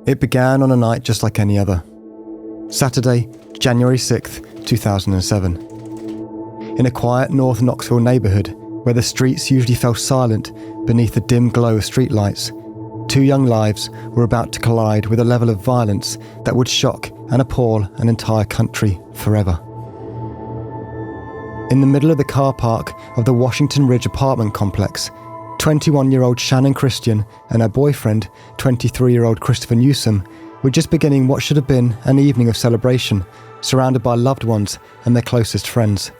It began on a night just like any other. Saturday, January 6th, 2007. In a quiet North Knoxville neighbourhood where the streets usually fell silent beneath the dim glow of streetlights, two young lives were about to collide with a level of violence that would shock and appall an entire country forever. In the middle of the car park of the Washington Ridge apartment complex, 21-year-old Shannon Christian and her boyfriend, 23-year-old Christopher Newsom, were just beginning what should have been an evening of celebration, surrounded by loved ones and their closest friends.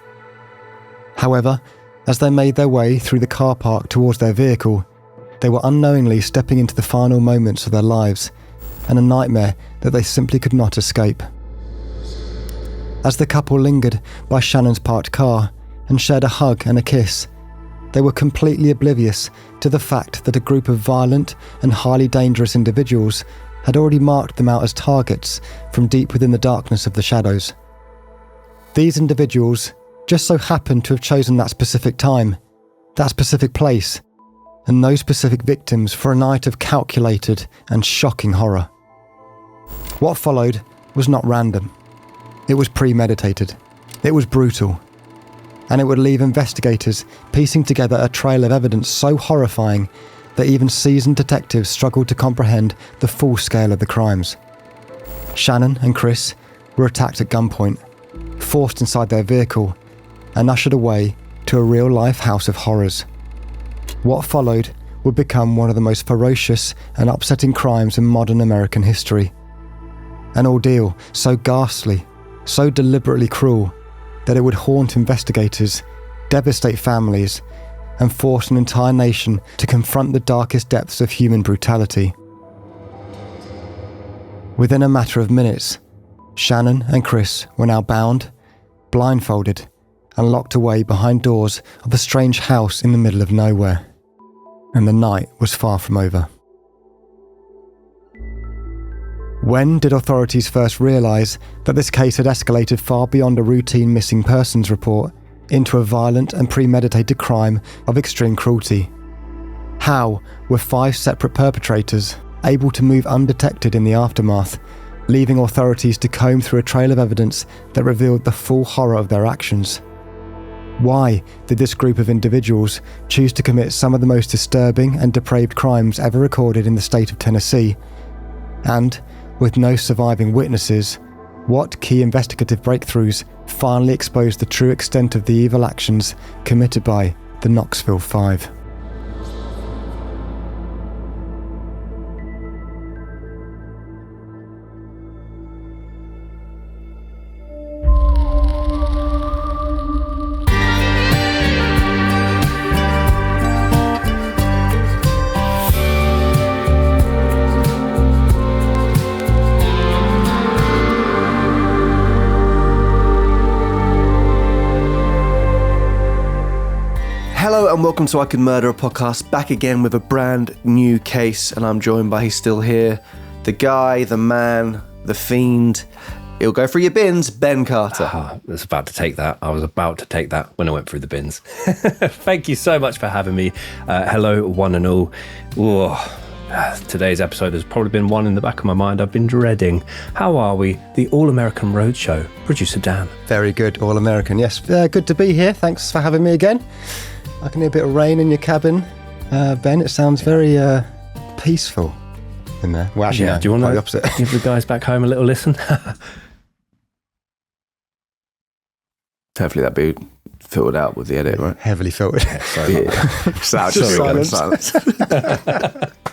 However, as they made their way through the car park towards their vehicle, they were unknowingly stepping into the final moments of their lives and a nightmare that they simply could not escape. As the couple lingered by Shannon's parked car and shared a hug and a kiss, they were completely oblivious to the fact that a group of violent and highly dangerous individuals had already marked them out as targets from deep within the darkness of the shadows. These individuals just so happened to have chosen that specific time, that specific place, and those specific victims for a night of calculated and shocking horror. What followed was not random. It was premeditated. It was brutal. And it would leave investigators piecing together a trail of evidence so horrifying that even seasoned detectives struggled to comprehend the full scale of the crimes. Shannon and Chris were attacked at gunpoint, forced inside their vehicle, and ushered away to a real-life house of horrors. What followed would become one of the most ferocious and upsetting crimes in modern American history. An ordeal so ghastly, so deliberately cruel, that it would haunt investigators, devastate families, and force an entire nation to confront the darkest depths of human brutality. Within a matter of minutes, Shannon and Chris were now bound, blindfolded, and locked away behind doors of a strange house in the middle of nowhere. And the night was far from over. When did authorities first realise that this case had escalated far beyond a routine missing persons report into a violent and premeditated crime of extreme cruelty? How were 5 separate perpetrators able to move undetected in the aftermath, leaving authorities to comb through a trail of evidence that revealed the full horror of their actions? Why did this group of individuals choose to commit some of the most disturbing and depraved crimes ever recorded in the state of Tennessee? And, with no surviving witnesses, what key investigative breakthroughs finally exposed the true extent of the evil actions committed by the Knoxville Five? Hello and welcome to I Could Murder a Podcast, back again with a brand new case, and I'm joined by, he's still here, the guy, the man, the fiend. He'll go through your bins, Ben Carter. I was about to take that. I was about to take that when I went through the bins. Thank you so much for having me. Hello, one and all. Today's episode has probably been one in the back of my mind I've been dreading. How are we? The All-American Roadshow. Producer Dan. Very good, All-American. Yes, good to be here. Thanks for having me again. I can hear a bit of rain in your cabin, Ben. It sounds very peaceful in there. Well, actually, yeah, no, do you want to give the guys back home a little listen? Hopefully that'll be filtered out with the edit, right? Heavily filtered. Silence.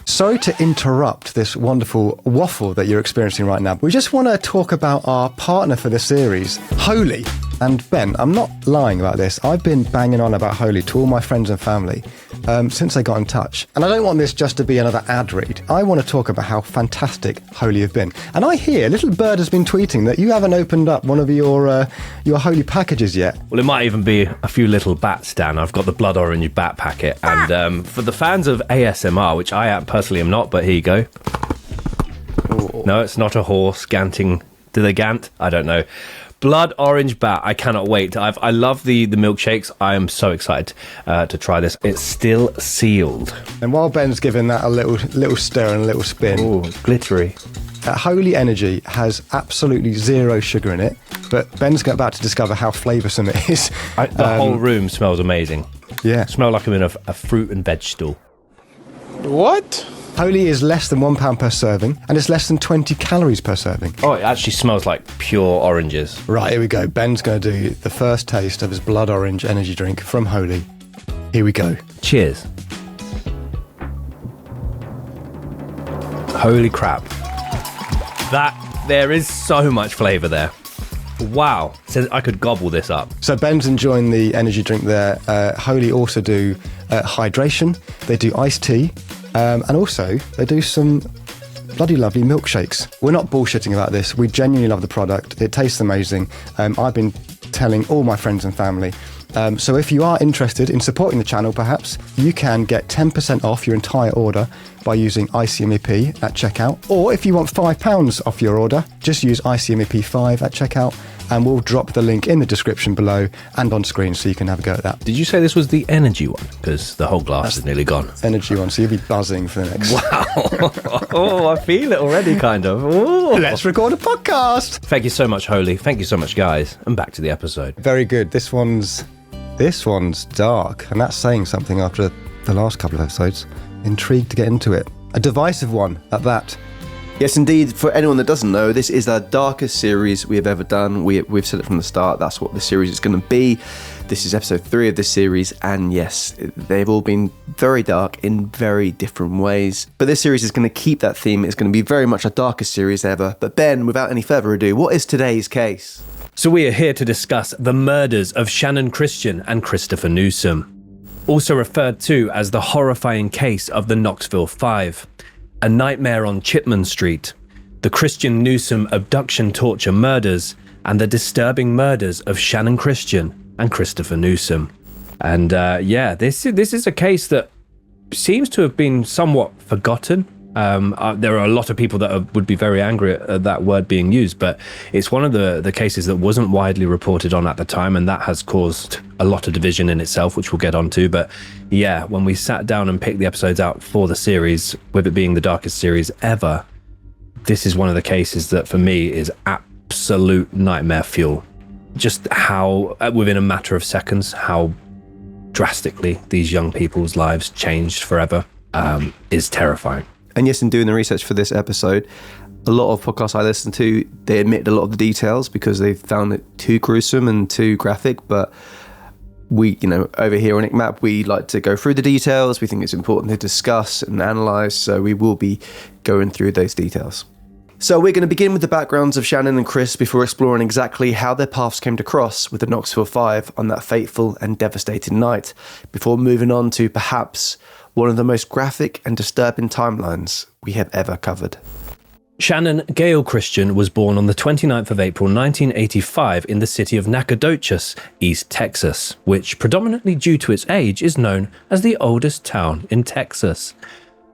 Sorry to interrupt this wonderful waffle that you're experiencing right now. We just want to talk about our partner for the series, Holy. And Ben, I'm not lying about this. I've been banging on about Holy to all my friends and family since they got in touch. And I don't want this just to be another ad read. I want to talk about how fantastic Holy have been. And I hear Little Bird has been tweeting that you haven't opened up one of your Holy packages yet. Well, it might even be a few little bats, Dan. I've got the blood orange bat packet. And for the fans of ASMR, which I personally am not, but here you go. Ooh. No, it's not a horse ganting. Do they gant? I don't know. Blood orange bat. I cannot wait. I love the milkshakes. I am so excited to try this. It's still sealed. And while Ben's giving that a little stir and a little spin, Oh, glittery. Holy Energy has absolutely zero sugar in it, but Ben's about to discover how flavoursome it is. The whole room smells amazing. Yeah. Smell like I'm in a fruit and veg stall. What? Holy is less than £1 per serving, and it's less than 20 calories per serving. Oh, it actually smells like pure oranges. Right, here we go. Ben's going to do the first taste of his blood orange energy drink from Holy. Here we go. Cheers. Holy crap. There is so much flavour there. Wow. Says I could gobble this up. So Ben's enjoying the energy drink there. Holy also do hydration. They do iced tea. And also, they do some bloody lovely milkshakes. We're not bullshitting about this. We genuinely love the product. It tastes amazing. I've been telling all my friends and family. So if you are interested in supporting the channel, perhaps, you can get 10% off your entire order by using ICMEP at checkout. Or if you want £5 off your order, just use ICMEP5 at checkout, and we'll drop the link in the description below and on screen so you can have a go at that. Did you say this was the energy one? Because the whole glass is nearly gone. Energy one, so you'll be buzzing for the next. Wow. Oh, I feel it already, kind of. Ooh. Let's record a podcast. Thank you so much, Holy. Thank you so much, guys. And back to the episode. Very good. This one's dark, and that's saying something after the last couple of episodes. Intrigued to get into it. A divisive one at that. Yes, indeed. For anyone that doesn't know, this is our darkest series we have ever done. We've said it from the start. That's what the series is going to be. This is episode 3 of this series, and yes, they've all been very dark in very different ways. But this series is going to keep that theme. It's going to be very much our darkest series ever. But Ben, without any further ado, what is today's case? So we are here to discuss the murders of Shannon Christian and Christopher Newsom, also referred to as the horrifying case of the Knoxville 5, a nightmare on Chipman Street, the Christian Newsom abduction torture murders, and the disturbing murders of Shannon Christian and Christopher Newsom. And this is a case that seems to have been somewhat forgotten. There are a lot of people that would be very angry at that word being used, but it's one of the cases that wasn't widely reported on at the time, and that has caused a lot of division in itself, which we'll get onto. But yeah, when we sat down and picked the episodes out for the series, with it being the darkest series ever, this is one of the cases that for me is absolute nightmare fuel. Just how, within a matter of seconds, how drastically these young people's lives changed forever is terrifying. And yes, in doing the research for this episode, a lot of podcasts I listen to, they admit a lot of the details because they found it too gruesome and too graphic. But we, over here on ICMAP, we like to go through the details. We think it's important to discuss and analyse, so we will be going through those details. So we're going to begin with the backgrounds of Shannon and Chris before exploring exactly how their paths came to cross with the Knoxville 5 on that fateful and devastating night, before moving on to perhaps one of the most graphic and disturbing timelines we have ever covered. Shannon Gail Christian was born on the 29th of April 1985 in the city of Nacogdoches, East Texas, which, predominantly due to its age, is known as the oldest town in Texas,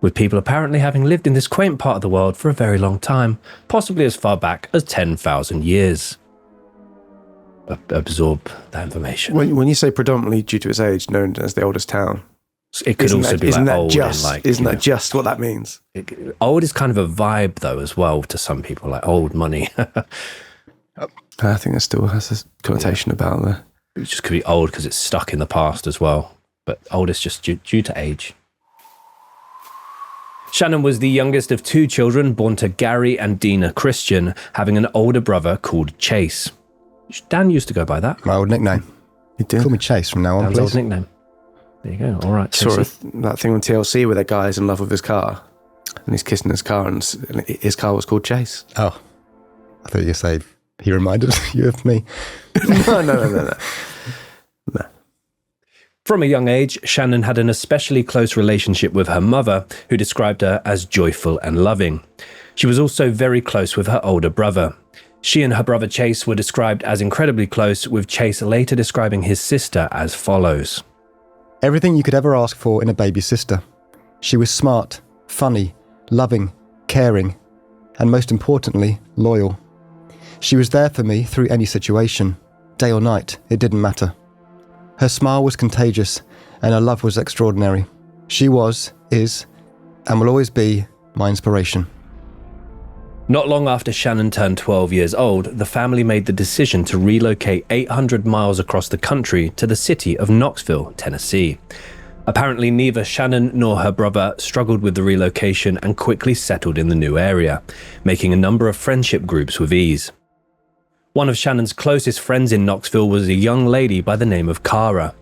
with people apparently having lived in this quaint part of the world for a very long time, possibly as far back as 10,000 years. Absorb that information. When you say predominantly due to its age, known as the oldest town, it could also be like old. Isn't that just what that means? Old is kind of a vibe, though, as well, to some people, like old money. I think that still has a connotation about that. It just could be old because it's stuck in the past as well. But old is just due to age. Shannon was the youngest of 2 children born to Gary and Dina Christian, having an older brother called Chase. Dan used to go by that. My old nickname. You did? Call me Chase from now on, Dan's please. old nickname. There you go. All right. Saw that thing on TLC where that guy's in love with his car and he's kissing his car, and his car was called Chase. Oh, I thought you said he reminded you of me. No. From a young age, Shannon had an especially close relationship with her mother, who described her as joyful and loving. She was also very close with her older brother. She and her brother Chase were described as incredibly close, with Chase later describing his sister as follows. Everything you could ever ask for in a baby sister. She was smart, funny, loving, caring, and most importantly, loyal. She was there for me through any situation. Day or night, it didn't matter. Her smile was contagious, and her love was extraordinary. She was, is, and will always be my inspiration. Not long after Shannon turned 12 years old, the family made the decision to relocate 800 miles across the country to the city of Knoxville, Tennessee. Apparently, neither Shannon nor her brother struggled with the relocation and quickly settled in the new area, making a number of friendship groups with ease. One of Shannon's closest friends in Knoxville was a young lady by the name of Cara.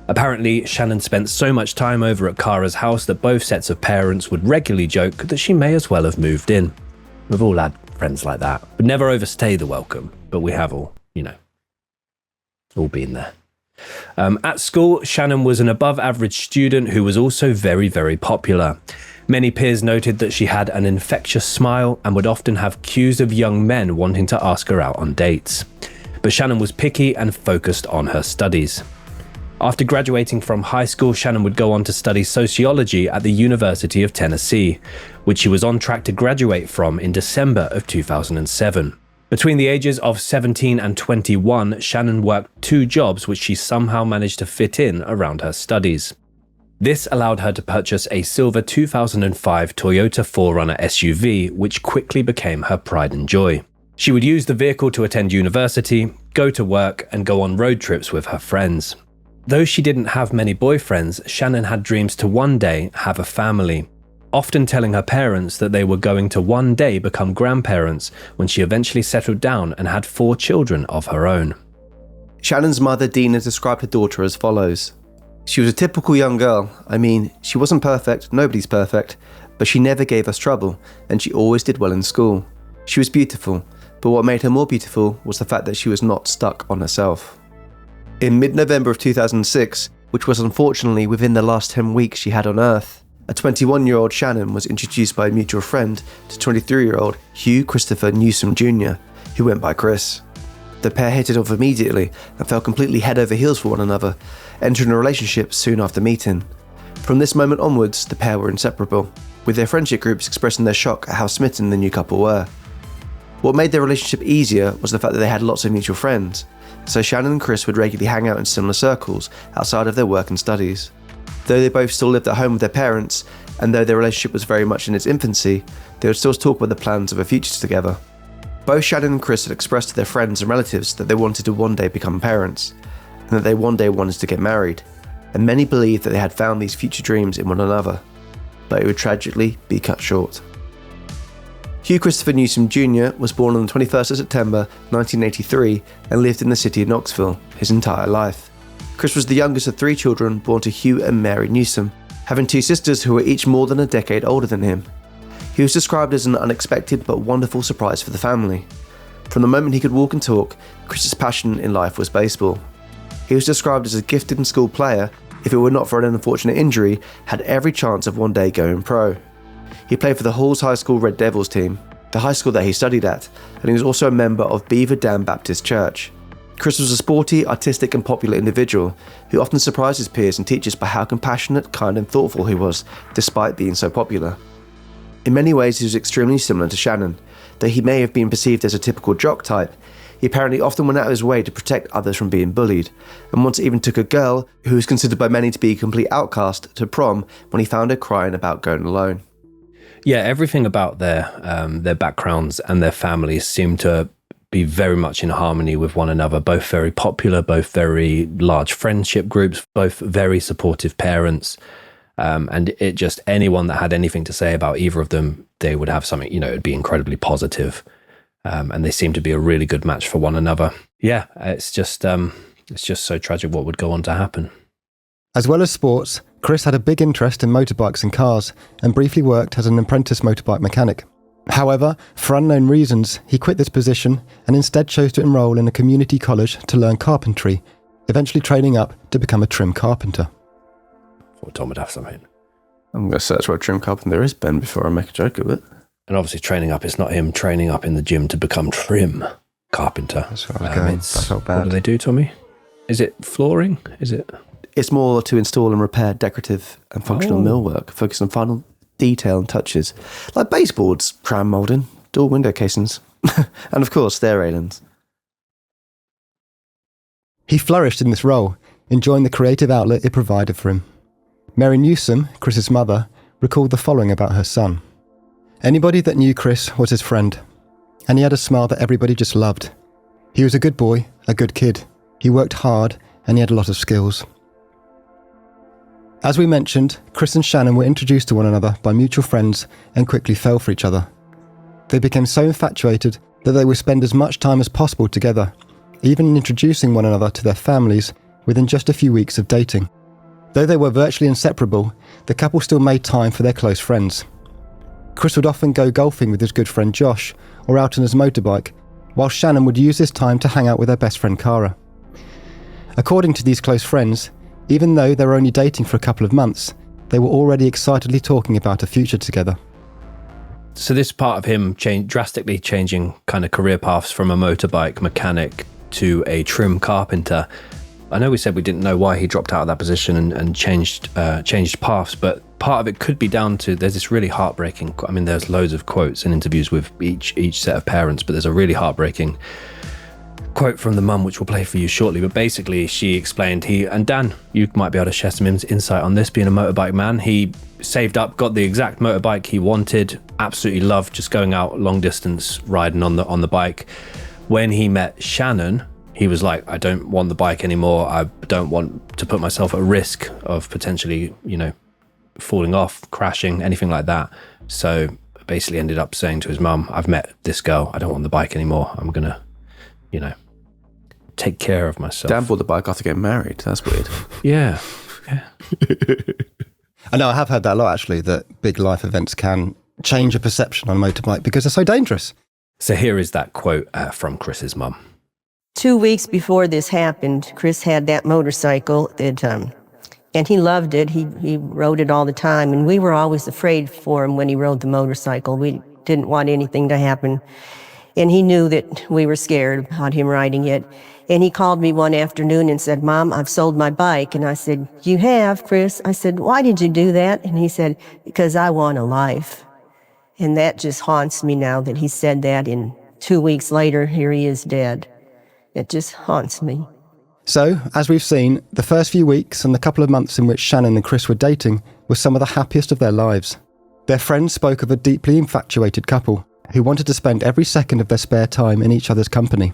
Apparently, Shannon spent so much time over at Cara's house that both sets of parents would regularly joke that she may as well have moved in. We've all had friends like that. Would never overstay the welcome, but we have all, all been there. At school, Shannon was an above-average student who was also very, very popular. Many peers noted that she had an infectious smile and would often have queues of young men wanting to ask her out on dates. But Shannon was picky and focused on her studies. After graduating from high school, Shannon would go on to study sociology at the University of Tennessee, which she was on track to graduate from in December of 2007. Between the ages of 17 and 21, Shannon worked 2 jobs which she somehow managed to fit in around her studies. This allowed her to purchase a silver 2005 Toyota 4Runner SUV, which quickly became her pride and joy. She would use the vehicle to attend university, go to work, and go on road trips with her friends. Though she didn't have many boyfriends, Shannon had dreams to one day have a family, often telling her parents that they were going to one day become grandparents when she eventually settled down and had 4 children of her own. Shannon's mother, Dina, described her daughter as follows. She was a typical young girl. I mean, she wasn't perfect, nobody's perfect, but she never gave us trouble, and she always did well in school. She was beautiful, but what made her more beautiful was the fact that she was not stuck on herself. In mid-November of 2006, which was unfortunately within the last 10 weeks she had on Earth, a 21-year-old Shannon was introduced by a mutual friend to 23-year-old Hugh Christopher Newsom Jr., who went by Chris. The pair hit it off immediately and fell completely head over heels for one another, entering a relationship soon after meeting. From this moment onwards, the pair were inseparable, with their friendship groups expressing their shock at how smitten the new couple were. What made their relationship easier was the fact that they had lots of mutual friends, so Shannon and Chris would regularly hang out in similar circles outside of their work and studies. Though they both still lived at home with their parents, and though their relationship was very much in its infancy, they would still talk about the plans of a future together. Both Shannon and Chris had expressed to their friends and relatives that they wanted to one day become parents, and that they one day wanted to get married, and many believed that they had found these future dreams in one another, but it would tragically be cut short. Hugh Christopher Newsom Jr. was born on the 21st of September 1983 and lived in the city of Knoxville his entire life. Chris was the youngest of 3 children born to Hugh and Mary Newsom, having 2 sisters who were each more than a decade older than him. He was described as an unexpected but wonderful surprise for the family. From the moment he could walk and talk, Chris's passion in life was baseball. He was described as a gifted school player, if it were not for an unfortunate injury, had every chance of one day going pro. He played for the Halls High School Red Devils team, the high school that he studied at, and he was also a member of Beaver Dam Baptist Church. Chris was a sporty, artistic and popular individual who often surprised his peers and teachers by how compassionate, kind and thoughtful he was, despite being so popular. In many ways he was extremely similar to Shannon. Though he may have been perceived as a typical jock type, he apparently often went out of his way to protect others from being bullied, and once even took a girl, who was considered by many to be a complete outcast, to prom when he found her crying about going alone. Yeah, everything about their backgrounds and their families seem to be very much in harmony with one another, both very popular, both very large friendship groups, both very supportive parents. And it just, anyone that had anything to say about either of them, they would have something, it'd be incredibly positive. And they seem to be a really good match for one another. Yeah, it's just so tragic what would go on to happen. As well as sports, Chris had a big interest in motorbikes and cars, and briefly worked as an apprentice motorbike mechanic. However, for unknown reasons, he quit this position and instead chose to enroll in a community college to learn carpentry, eventually training up to become a trim carpenter. I thought Tom would have something. I'm going to search what a trim carpenter is, Ben, before I make a joke of it. And obviously training up, it's not him training up in the gym to become trim carpenter. That's where I was going. That felt bad. What do they do, Tommy? Is it flooring? Is it? It's more to install and repair decorative and functional millwork, focus on final detail and touches, like baseboards, crown moulding, door window casings. And of course, they're aliens. He flourished in this role, enjoying the creative outlet it provided for him. Mary Newsom, Chris's mother, recalled the following about her son. Anybody that knew Chris was his friend, and he had a smile that everybody just loved. He was a good boy, a good kid. He worked hard, and he had a lot of skills. As we mentioned, Chris and Shannon were introduced to one another by mutual friends and quickly fell for each other. They became so infatuated that they would spend as much time as possible together, even introducing one another to their families within just a few weeks of dating. Though they were virtually inseparable, the couple still made time for their close friends. Chris would often go golfing with his good friend Josh, or out on his motorbike, while Shannon would use this time to hang out with her best friend Cara. According to these close friends, even though they were only dating for a couple of months, they were already excitedly talking about a future together. So this part of him drastically changing kind of career paths from a motorbike mechanic to a trim carpenter. I know we said we didn't know why he dropped out of that position and changed paths, but part of it could be down to, there's this really heartbreaking, I mean, there's loads of quotes and interviews with each set of parents, but there's a really heartbreaking quote from the mum, which we'll play for you shortly. But basically, she explained, and Dan, you might be able to share some insight on this, being a motorbike man. He saved up, got the exact motorbike he wanted, absolutely loved just going out long distance riding on the bike. When he met Shannon, he was like, I don't want the bike anymore. I don't want to put myself at risk of potentially, falling off, crashing, anything like that. So basically ended up saying to his mum, I've met this girl. I don't want the bike anymore. I'm going to, take care of myself. Dan bought the bike after getting married. That's weird. Yeah. I know, I have heard that a lot actually, that big life events can change a perception on a motorbike because they're so dangerous. So here is that quote from Chris's mum. 2 weeks before this happened, Chris had that motorcycle that, and he loved it. He rode it all the time, and we were always afraid for him when he rode the motorcycle. We didn't want anything to happen, and he knew that we were scared about him riding it. And he called me one afternoon and said, Mom, I've sold my bike. And I said, You have, Chris? I said, why did you do that? And he said, because I want a life. And that just haunts me now that he said that, and 2 weeks later, here he is dead. It just haunts me. So, as we've seen, the first few weeks and the couple of months in which Shannon and Chris were dating were some of the happiest of their lives. Their friends spoke of a deeply infatuated couple who wanted to spend every second of their spare time in each other's company.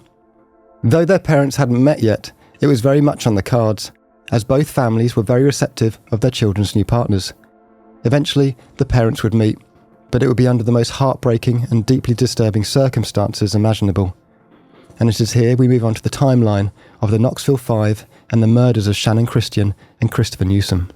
Though their parents hadn't met yet, it was very much on the cards, as both families were very receptive of their children's new partners. Eventually, the parents would meet, but it would be under the most heartbreaking and deeply disturbing circumstances imaginable. And it is here we move on to the timeline of the Knoxville 5 and the murders of Shannon Christian and Christopher Newsom.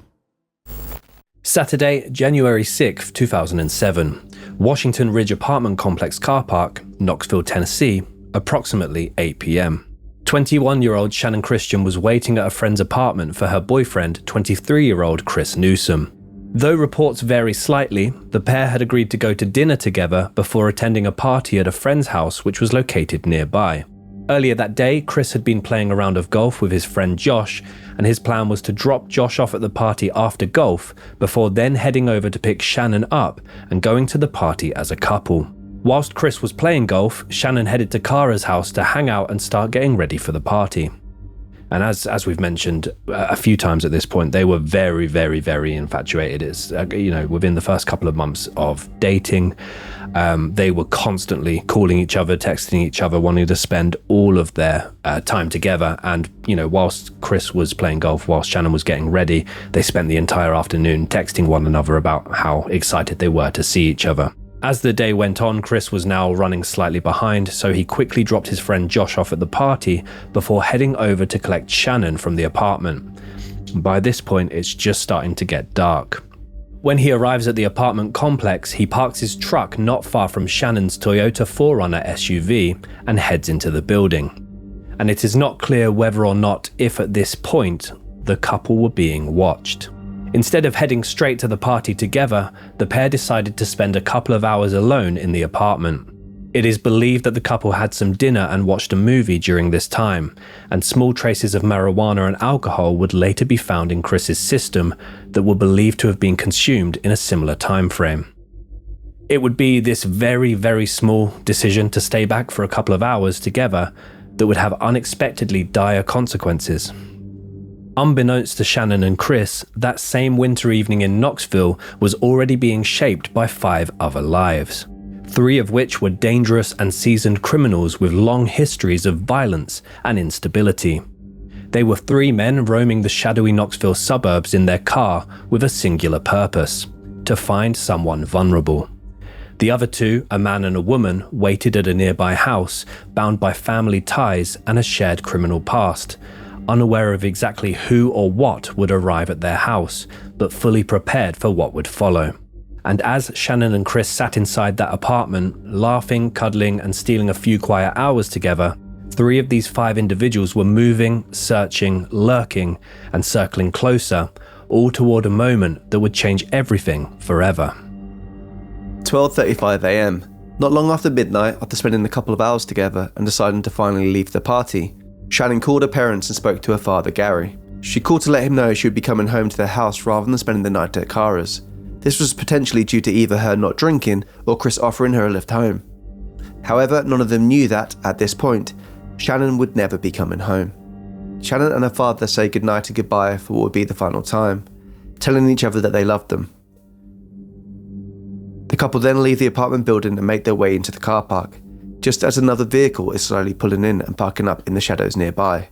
Saturday, January 6th, 2007. Washington Ridge apartment complex car park, Knoxville, Tennessee, approximately 8 p.m. 21-year-old Shannon Christian was waiting at a friend's apartment for her boyfriend, 23-year-old Chris Newsom. Though reports vary slightly, the pair had agreed to go to dinner together before attending a party at a friend's house which was located nearby. Earlier that day, Chris had been playing a round of golf with his friend Josh, and his plan was to drop Josh off at the party after golf before then heading over to pick Shannon up and going to the party as a couple. Whilst Chris was playing golf, Shannon headed to Cara's house to hang out and start getting ready for the party. And as we've mentioned a few times at this point, they were very, very, very infatuated. It's, within the first couple of months of dating, they were constantly calling each other, texting each other, wanting to spend all of their time together. And, whilst Chris was playing golf, whilst Shannon was getting ready, they spent the entire afternoon texting one another about how excited they were to see each other. As the day went on, Chris was now running slightly behind, so he quickly dropped his friend Josh off at the party before heading over to collect Shannon from the apartment. By this point, it's just starting to get dark. When he arrives at the apartment complex, he parks his truck not far from Shannon's Toyota 4Runner SUV and heads into the building. And it is not clear whether or not, if at this point, the couple were being watched. Instead of heading straight to the party together, the pair decided to spend a couple of hours alone in the apartment. It is believed that the couple had some dinner and watched a movie during this time, and small traces of marijuana and alcohol would later be found in Chris's system that were believed to have been consumed in a similar time frame. It would be this very, very small decision to stay back for a couple of hours together that would have unexpectedly dire consequences. Unbeknownst to Shannon and Chris, that same winter evening in Knoxville was already being shaped by 5 other lives, 3 of which were dangerous and seasoned criminals with long histories of violence and instability. They were 3 men roaming the shadowy Knoxville suburbs in their car with a singular purpose: to find someone vulnerable. The other 2, a man and a woman, waited at a nearby house, bound by family ties and a shared criminal past, unaware of exactly who or what would arrive at their house, but fully prepared for what would follow. And as Shannon and Chris sat inside that apartment, laughing, cuddling, and stealing a few quiet hours together, 3 of these 5 individuals were moving, searching, lurking, and circling closer, all toward a moment that would change everything forever. 12:35 a.m. Not long after midnight, after spending a couple of hours together and deciding to finally leave the party, Shannon called her parents and spoke to her father, Gary. She called to let him know she would be coming home to their house rather than spending the night at Kara's. This was potentially due to either her not drinking or Chris offering her a lift home. However, none of them knew that, at this point, Shannon would never be coming home. Shannon and her father say goodnight and goodbye for what would be the final time, telling each other that they loved them. The couple then leave the apartment building and make their way into the car park, just as another vehicle is slowly pulling in and parking up in the shadows nearby.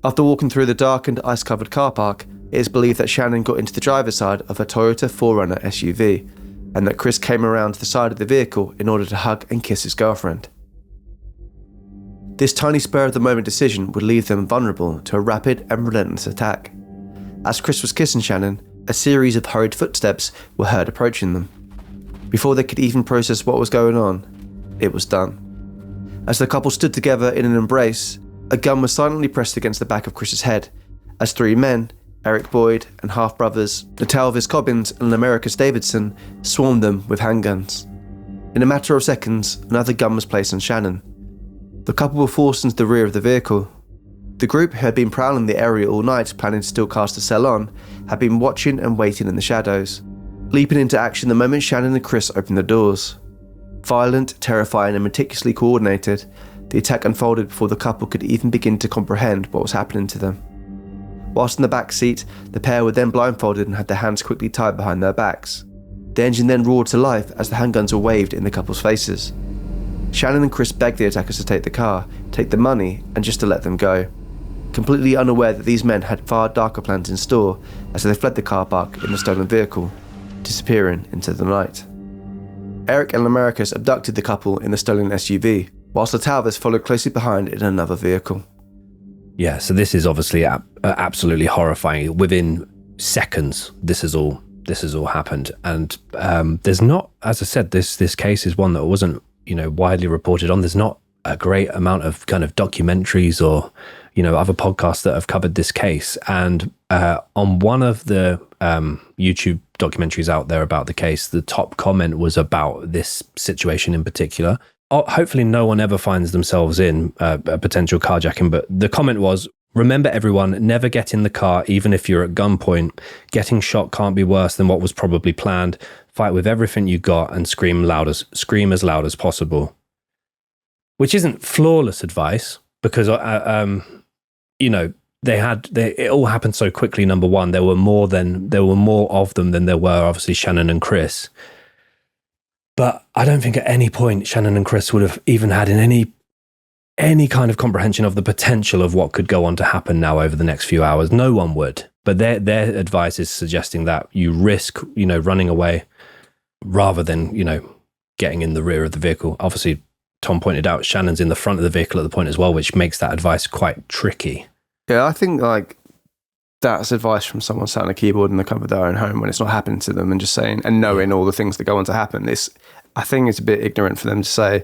After walking through the darkened, ice-covered car park, it is believed that Shannon got into the driver's side of a Toyota 4Runner SUV, and that Chris came around to the side of the vehicle in order to hug and kiss his girlfriend. This tiny spur-of-the-moment decision would leave them vulnerable to a rapid and relentless attack. As Chris was kissing Shannon, a series of hurried footsteps were heard approaching them. Before they could even process what was going on, it was done. As the couple stood together in an embrace, a gun was silently pressed against the back of Chris's head, as 3 men, Eric Boyd and half-brothers Natalvis Cobbins and Americus Davidson, swarmed them with handguns. In a matter of seconds, another gun was placed on Shannon. The couple were forced into the rear of the vehicle. The group, who had been prowling the area all night planning to still cast a cell on, had been watching and waiting in the shadows, leaping into action the moment Shannon and Chris opened the doors. Violent, terrifying and meticulously coordinated, the attack unfolded before the couple could even begin to comprehend what was happening to them. Whilst in the back seat, the pair were then blindfolded and had their hands quickly tied behind their backs. The engine then roared to life as the handguns were waved in the couple's faces. Shannon and Chris begged the attackers to take the car, take the money, and just to let them go, completely unaware that these men had far darker plans in store as they fled the car park in the stolen vehicle, disappearing into the night. Eric and Americus abducted the couple in the stolen SUV, whilst Natalvis followed closely behind in another vehicle. Yeah, so this is obviously absolutely horrifying. Within seconds, this has all happened, and there's not, as I said, this case is one that wasn't widely reported on. There's not a great amount of kind of documentaries or other podcasts that have covered this case, and on one of the YouTube documentaries out there about the case, the top comment was about this situation in particular. Hopefully no one ever finds themselves in a potential carjacking, but the comment was, "Remember everyone, never get in the car even if you're at gunpoint. Getting shot can't be worse than what was probably planned. Fight with everything you got and scream as loud as possible." Which isn't flawless advice, because it all happened so quickly. Number one, there were more of them than there were obviously Shannon and Chris. But I don't think at any point Shannon and Chris would have even had any kind of comprehension of the potential of what could go on to happen now over the next few hours. No one would. But their advice is suggesting that you risk, running away rather than, getting in the rear of the vehicle. Obviously, Tom pointed out Shannon's in the front of the vehicle at the point as well, which makes that advice quite tricky. Yeah, I think that's advice from someone sat on a keyboard in the comfort of their own home when it's not happening to them, and just saying and knowing all the things that go on to happen. I think it's a bit ignorant for them to say,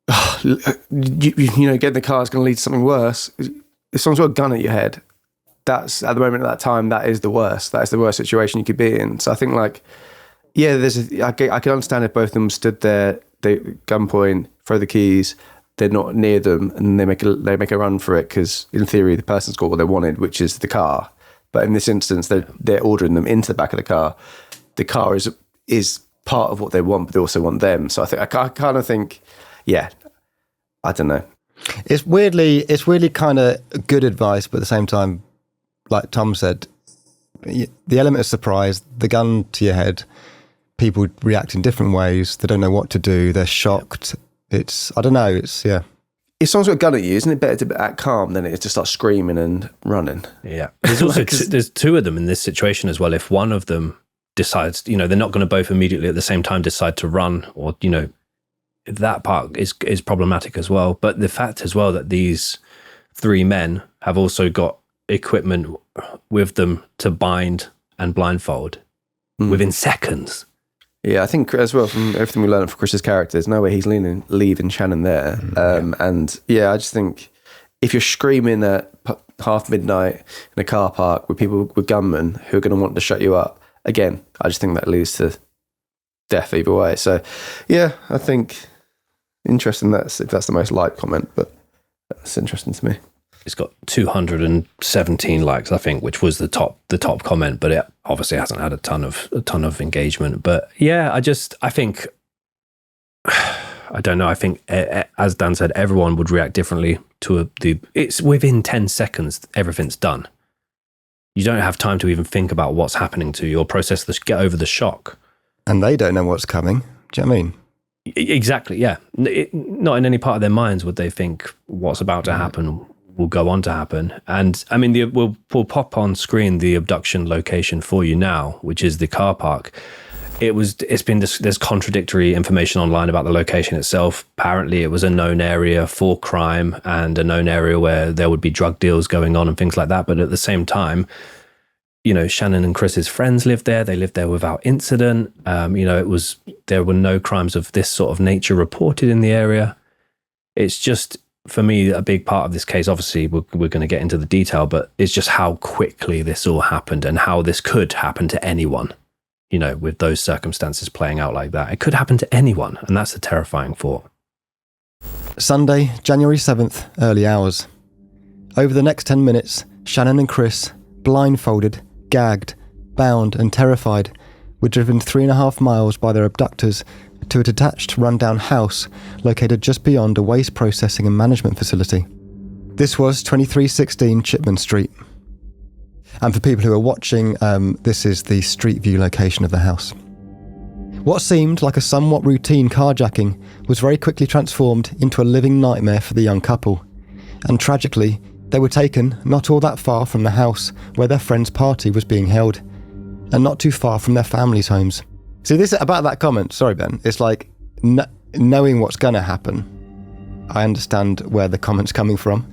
getting in the car is going to lead to something worse. If someone's got a gun at your head, that's at the moment at that time, that is the worst. That is the worst situation you could be in. So I think I can understand if both of them stood there, they gunpoint, throw the keys, they're not near them, and they make a run for it because in theory the person's got what they wanted, which is the car. But in this instance, they're ordering them into the back of the car. The car is part of what they want, but they also want them. So I kind of think, yeah, I don't know. It's weirdly kind of good advice, but at the same time, like Tom said, the element of surprise, the gun to your head, people react in different ways. They don't know what to do. They're shocked. I don't know. If someone's got a gun at you, isn't it better to act calm than it is to start screaming and running? Yeah. There's also there's two of them in this situation as well. If one of them decides, they're not going to both immediately at the same time decide to run, or, that part is problematic as well. But the fact as well that these three men have also got equipment with them to bind and blindfold within seconds. Yeah, I think as well, from everything we learned from Chris's character, there's no way he's leaving Shannon there. And yeah, I just think if you're screaming at half midnight in a car park with people with gunmen who are going to want to shut you up, again, I just think that leads to death either way. So yeah, I think interesting if that's the most liked comment, but that's interesting to me. It's got 217 likes, I think, which was the top comment, but it obviously hasn't had a ton of engagement. But yeah, I think I don't know. I think, as Dan said, everyone would react differently to it's within 10 seconds, everything's done. You don't have time to even think about what's happening to you or get over the shock. And they don't know what's coming. Do you know what I mean? Exactly, yeah. Not in any part of their minds would they think what's about to happen will go on to happen. And I mean, we'll pop on screen the abduction location for you now, which is the car park. There's contradictory information online about the location itself. Apparently it was a known area for crime and a known area where there would be drug deals going on and things like that. But at the same time, Shannon and Chris's friends lived there. They lived there without incident. There were no crimes of this sort of nature reported in the area. It's just, for me, a big part of this case, obviously we're going to get into the detail, but it's just how quickly this all happened and how this could happen to anyone, with those circumstances playing out like that. It could happen to anyone, and that's the terrifying thought. Sunday, January 7th, early hours. Over the next 10 minutes, Shannon and Chris, blindfolded, gagged, bound and terrified, were driven 3.5 miles by their abductors to a detached, rundown house located just beyond a waste processing and management facility. This was 2316 Chipman Street. And for people who are watching, this is the street view location of the house. What seemed like a somewhat routine carjacking was very quickly transformed into a living nightmare for the young couple. And tragically, they were taken not all that far from the house where their friend's party was being held, and not too far from their families' homes. See, this about that comment, sorry Ben, it's like knowing what's going to happen. I understand where the comment's coming from,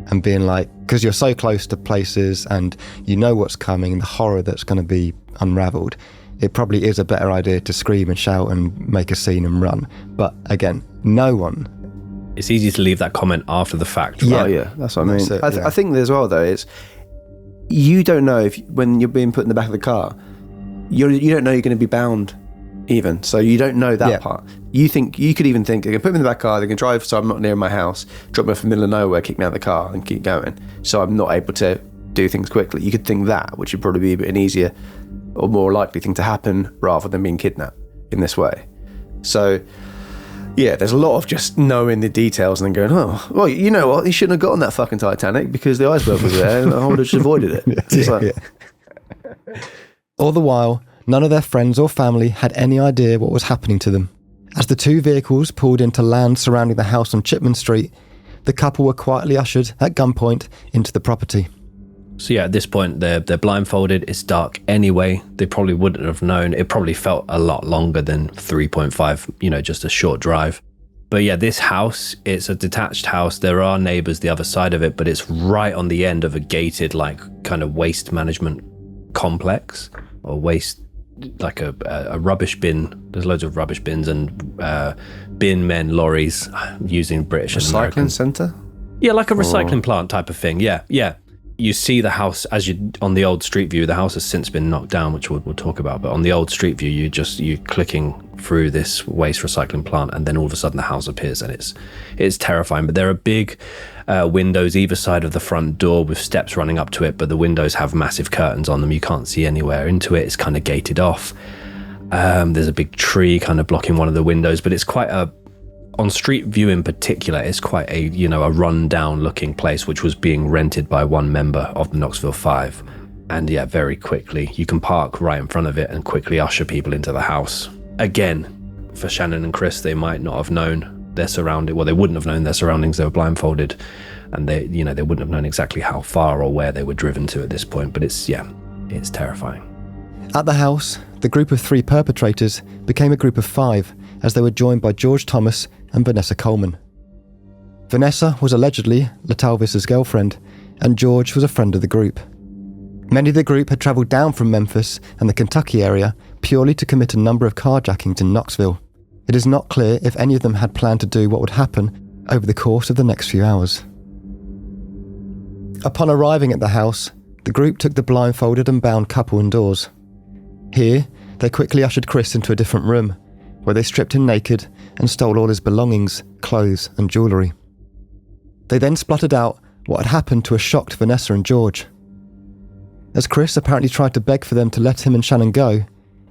and being like, because you're so close to places and you know what's coming and the horror that's going to be unravelled, it probably is a better idea to scream and shout and make a scene and run. But again, no one. It's easy to leave that comment after the fact. Right? Yeah, that's what I mean. I think as well though, it's you don't know when you're being put in the back of the car, you don't know you're going to be bound even. So you don't know that part. You could even think they can put me in the back car, they can drive so I'm not near my house, drop me off in the middle of nowhere, kick me out of the car and keep going. So I'm not able to do things quickly. You could think that, which would probably be an easier or more likely thing to happen rather than being kidnapped in this way. So yeah, there's a lot of just knowing the details and then going, oh, well, you know what? He shouldn't have got on that fucking Titanic because the iceberg was there and I would have just avoided it. All the while, none of their friends or family had any idea what was happening to them. As the two vehicles pulled into land surrounding the house on Chipman Street, the couple were quietly ushered at gunpoint into the property. So yeah, at this point, they're blindfolded. It's dark anyway. They probably wouldn't have known. It probably felt a lot longer than 3.5, just a short drive. But yeah, this house, it's a detached house. There are neighbors the other side of it, but it's right on the end of a gated, kind of waste management complex or waste, like a rubbish bin. There's loads of rubbish bins and bin men, lorries, using British and American. Recycling centre? Yeah, like a recycling plant type of thing. Yeah. You see the house on the old street view. The house has since been knocked down, which we'll talk about. But on the old street view, you're clicking through this waste recycling plant, and then all of a sudden the house appears, and it's terrifying. But there are big windows either side of the front door with steps running up to it, but the windows have massive curtains on them. You can't see anywhere into it. It's kind of gated off. There's a big tree kind of blocking one of the windows, but it's quite on street view in particular, it's quite a run down looking place, which was being rented by one member of the Knoxville 5. And yeah, very quickly you can park right in front of it and quickly usher people into the house. Again, for Shannon and Chris, they might not have known their surroundings. Well, they wouldn't have known their surroundings. They were blindfolded, and they wouldn't have known exactly how far or where they were driven to at this point. But it's terrifying. At the house, the group of 3 perpetrators became a group of 5 as they were joined by George Thomas and Vanessa Coleman. Vanessa was allegedly Latalvis's girlfriend, and George was a friend of the group. Many of the group had travelled down from Memphis and the Kentucky area purely to commit a number of carjackings in Knoxville. It is not clear if any of them had planned to do what would happen over the course of the next few hours. Upon arriving at the house, the group took the blindfolded and bound couple indoors. Here, they quickly ushered Chris into a different room, where they stripped him naked and stole all his belongings, clothes and jewellery. They then spluttered out what had happened to a shocked Vanessa and George. As Chris apparently tried to beg for them to let him and Shannon go,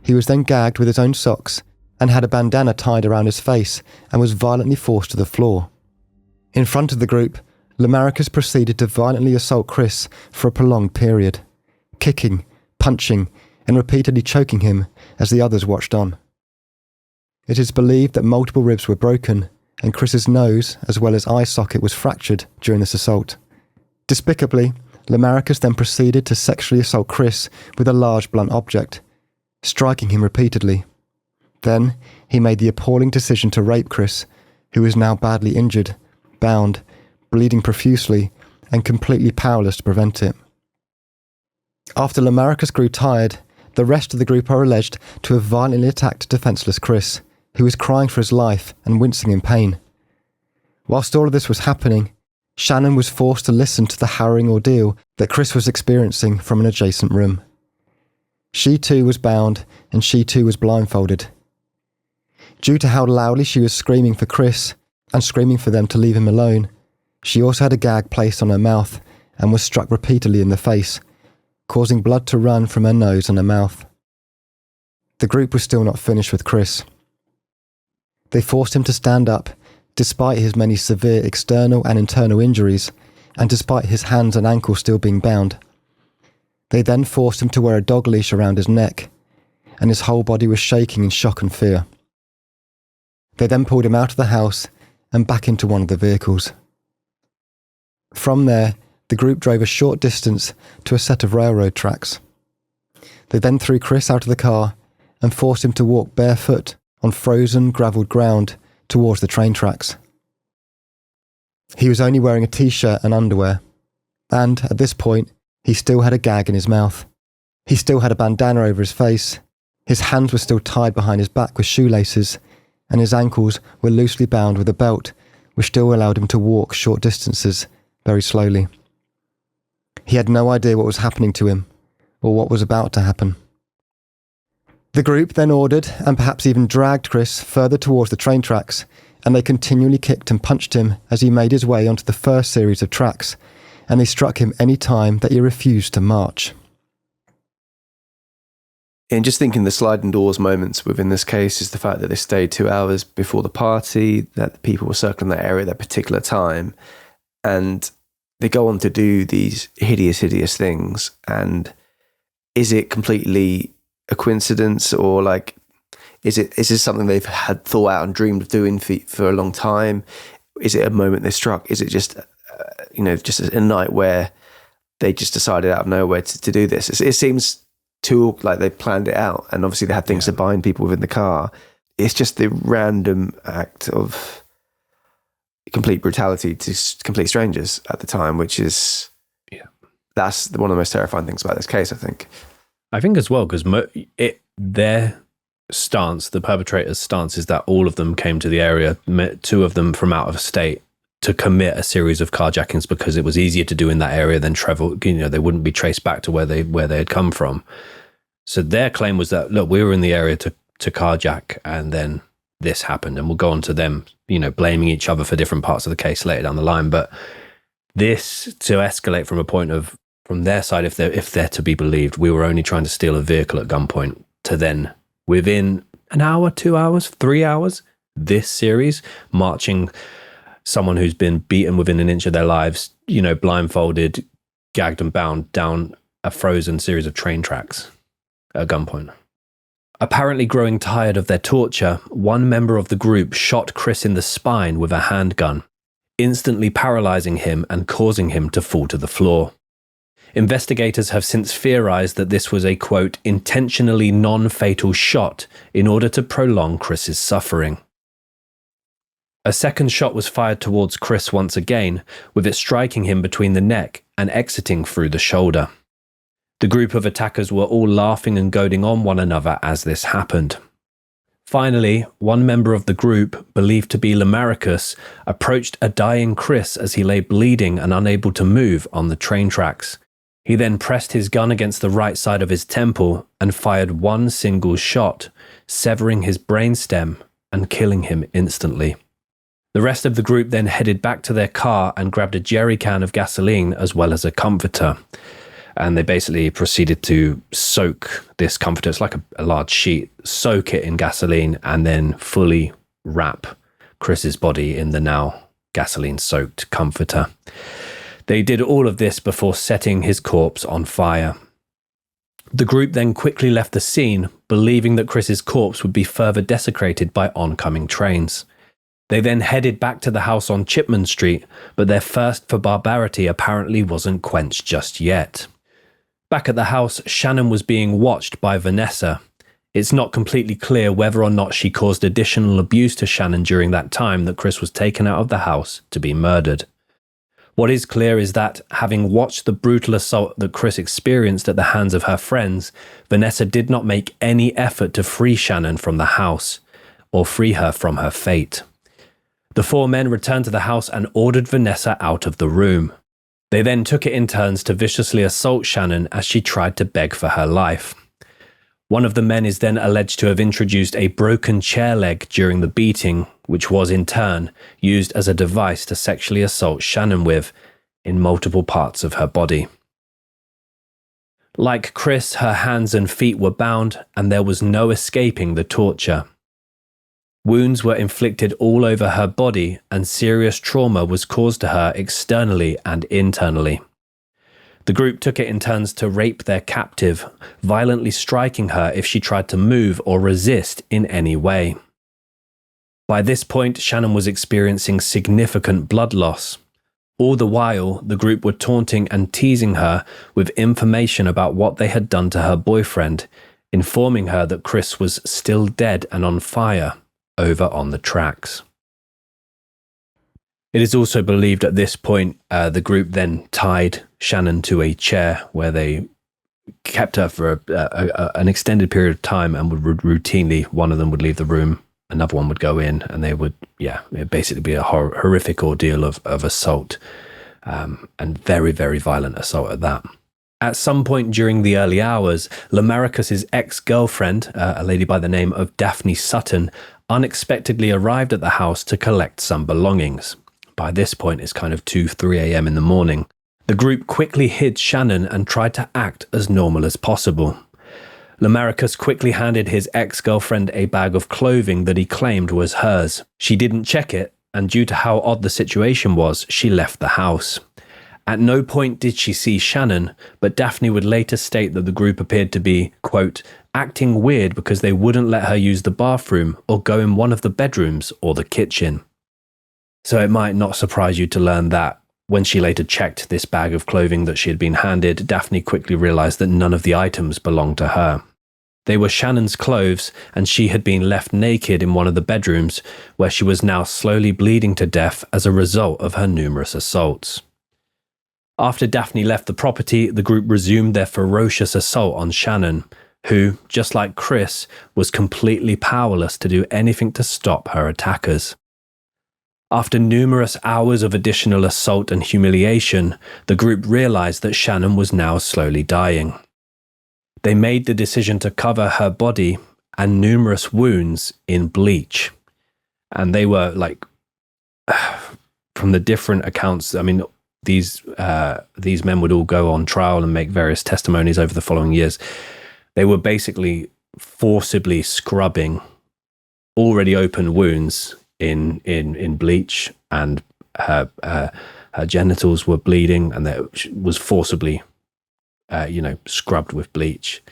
he was then gagged with his own socks and had a bandana tied around his face and was violently forced to the floor. In front of the group, Lamarcus proceeded to violently assault Chris for a prolonged period, kicking, punching, and repeatedly choking him as the others watched on. It is believed that multiple ribs were broken and Chris's nose as well as eye socket was fractured during this assault. Despicably, Lamarcus then proceeded to sexually assault Chris with a large blunt object, striking him repeatedly. Then, he made the appalling decision to rape Chris, who was now badly injured, bound, bleeding profusely, and completely powerless to prevent it. After Lamarcus grew tired, the rest of the group are alleged to have violently attacked defenceless Chris, who was crying for his life and wincing in pain. Whilst all of this was happening, Shannon was forced to listen to the harrowing ordeal that Chris was experiencing from an adjacent room. She too was bound, and she too was blindfolded. Due to how loudly she was screaming for Chris and screaming for them to leave him alone, she also had a gag placed on her mouth and was struck repeatedly in the face, causing blood to run from her nose and her mouth. The group was still not finished with Chris. They forced him to stand up, despite his many severe external and internal injuries, and despite his hands and ankles still being bound. They then forced him to wear a dog leash around his neck, and his whole body was shaking in shock and fear. They then pulled him out of the house and back into one of the vehicles. From there, the group drove a short distance to a set of railroad tracks. They then threw Chris out of the car and forced him to walk barefoot on frozen, gravelled ground towards the train tracks. He was only wearing a t-shirt and underwear, and at this point, he still had a gag in his mouth. He still had a bandana over his face, his hands were still tied behind his back with shoelaces, and his ankles were loosely bound with a belt, which still allowed him to walk short distances very slowly. He had no idea what was happening to him, or what was about to happen. The group then ordered, and perhaps even dragged Chris further towards the train tracks, and they continually kicked and punched him as he made his way onto the first series of tracks, and they struck him any time that he refused to march. And just thinking the sliding doors moments within this case is the fact that they stayed 2 hours before the party, that the people were circling that area at that particular time, and they go on to do these hideous things. And is it completely a coincidence, or like, is this something they've had thought out and dreamed of doing for a long time? Is it a moment they struck? Is it just, just a night where they just decided out of nowhere to do this? It seems too like they planned it out, and obviously they had things to bind people within the car. It's just the random act of complete brutality to complete strangers at the time, which is, that's one of the most terrifying things about this case, I think. I think as well, because their stance, the perpetrator's stance, is that all of them came to the area, 2 of them from out of state, to commit a series of carjackings because it was easier to do in that area than travel. They wouldn't be traced back to where they had come from. So their claim was that, look, we were in the area to carjack, and then this happened, and we'll go on to them, blaming each other for different parts of the case later down the line. But this to escalate from a point of, from their side, if they're to be believed, we were only trying to steal a vehicle at gunpoint, to then within an hour, 2 hours, 3 hours, this series, marching someone who's been beaten within an inch of their lives, blindfolded, gagged and bound down a frozen series of train tracks at gunpoint. Apparently growing tired of their torture, one member of the group shot Chris in the spine with a handgun, instantly paralyzing him and causing him to fall to the floor. Investigators have since theorized that this was a, quote, intentionally non-fatal shot in order to prolong Chris's suffering. A second shot was fired towards Chris once again, with it striking him between the neck and exiting through the shoulder. The group of attackers were all laughing and goading on one another as this happened. Finally, one member of the group, believed to be Lamaricus, approached a dying Chris as he lay bleeding and unable to move on the train tracks. He then pressed his gun against the right side of his temple and fired one single shot, severing his brainstem and killing him instantly. The rest of the group then headed back to their car and grabbed a jerry can of gasoline as well as a comforter. And they basically proceeded to soak this comforter, it's like a large sheet, soak it in gasoline and then fully wrap Chris's body in the now gasoline-soaked comforter. They did all of this before setting his corpse on fire. The group then quickly left the scene, believing that Chris's corpse would be further desecrated by oncoming trains. They then headed back to the house on Chipman Street, but their thirst for barbarity apparently wasn't quenched just yet. Back at the house, Shannon was being watched by Vanessa. It's not completely clear whether or not she caused additional abuse to Shannon during that time that Chris was taken out of the house to be murdered. What is clear is that, having watched the brutal assault that Chris experienced at the hands of her friends, Vanessa did not make any effort to free Shannon from the house, or free her from her fate. The four men returned to the house and ordered Vanessa out of the room. They then took it in turns to viciously assault Shannon as she tried to beg for her life. One of the men is then alleged to have introduced a broken chair leg during the beating, which was in turn used as a device to sexually assault Shannon with in multiple parts of her body. Like Chris, her hands and feet were bound, and there was no escaping the torture. Wounds were inflicted all over her body, and serious trauma was caused to her externally and internally. The group took it in turns to rape their captive, violently striking her if she tried to move or resist in any way. By this point, Shannon was experiencing significant blood loss. All the while, the group were taunting and teasing her with information about what they had done to her boyfriend, informing her that Chris was still dead and on fire over on the tracks. It is also believed at this point the group then tied Shannon to a chair where they kept her for an extended period of time and would routinely, one of them would leave the room, another one would go in, and they would, it'd basically be a horrific ordeal of assault, and very, very violent assault at that. At some point during the early hours, Lamaricus's ex-girlfriend, a lady by the name of Daphne Sutton, unexpectedly arrived at the house to collect some belongings. By this point, it's kind of 2-3 a.m. in the morning. The group quickly hid Shannon and tried to act as normal as possible. Lamaricus quickly handed his ex-girlfriend a bag of clothing that he claimed was hers. She didn't check it, and due to how odd the situation was, she left the house. At no point did she see Shannon, but Daphne would later state that the group appeared to be, quote, acting weird because they wouldn't let her use the bathroom or go in one of the bedrooms or the kitchen. So it might not surprise you to learn that when she later checked this bag of clothing that she had been handed, Daphne quickly realized that none of the items belonged to her. They were Shannon's clothes, and she had been left naked in one of the bedrooms, where she was now slowly bleeding to death as a result of her numerous assaults. After Daphne left the property, the group resumed their ferocious assault on Shannon, who, just like Chris, was completely powerless to do anything to stop her attackers. After numerous hours of additional assault and humiliation, the group realized that Shannon was now slowly dying. They made the decision to cover her body and numerous wounds in bleach. And they were like, from the different accounts, I mean, these men would all go on trial and make various testimonies over the following years. They were basically forcibly scrubbing already open wounds in bleach, and her genitals were bleeding, and that was forcibly, scrubbed with bleach.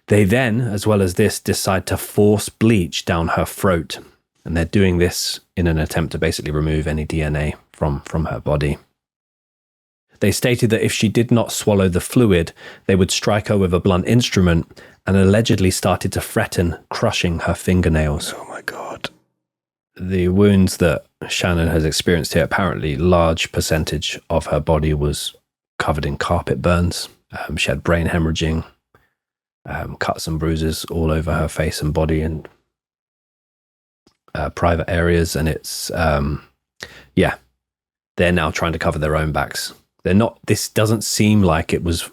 They then, as well as this, decide to force bleach down her throat, and they're doing this in an attempt to basically remove any DNA from her body. They stated that if she did not swallow the fluid, they would strike her with a blunt instrument, and allegedly started to threaten crushing her fingernails. Oh my God. The wounds that Shannon has experienced here, apparently large percentage of her body was covered in carpet burns. She had brain hemorrhaging, cuts and bruises all over her face and body, and private areas. And it's, they're now trying to cover their own backs. This doesn't seem like it was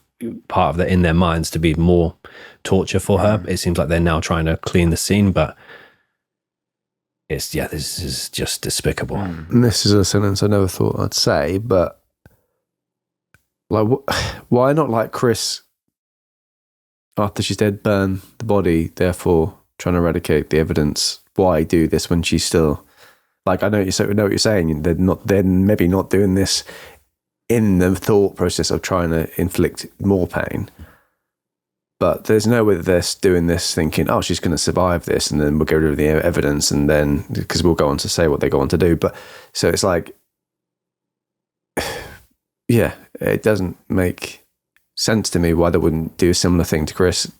part of in their minds to be more torture for her. It seems like they're now trying to clean the scene, but this is just despicable. And this is a sentence I never thought I'd say, but like, why not like Chris, after she's dead, burn the body, therefore trying to eradicate the evidence? Why do this when she's still, like, I know what you're saying. They're maybe not doing this in the thought process of trying to inflict more pain, but there's no way that they're doing this thinking, oh, she's going to survive this, and then we'll get rid of the evidence, and then, because we'll go on to say what they go on to do. But so it's like, yeah, it doesn't make sense to me why they wouldn't do a similar thing to Chris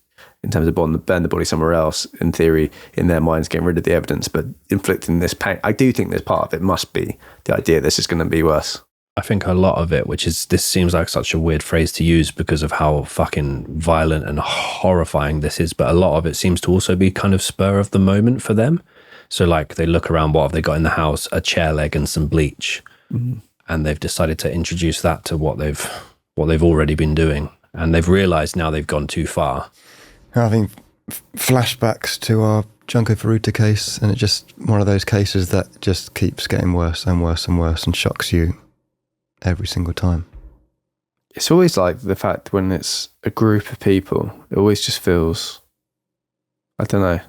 in terms of burn the body somewhere else, in theory, in their minds, getting rid of the evidence, but inflicting this pain. I do think there's part of it must be the idea this is going to be worse. I think a lot of it, this seems like such a weird phrase to use because of how fucking violent and horrifying this is, but a lot of it seems to also be kind of spur of the moment for them. So like they look around, what have they got in the house? A chair leg and some bleach. Mm-hmm. And they've decided to introduce that to what they've already been doing. And they've realized now they've gone too far. Having flashbacks to our Junko Furuta case, and it's just one of those cases that just keeps getting worse and worse and worse and shocks you every single time. It's always like the fact when it's a group of people, it always just feels, I don't know,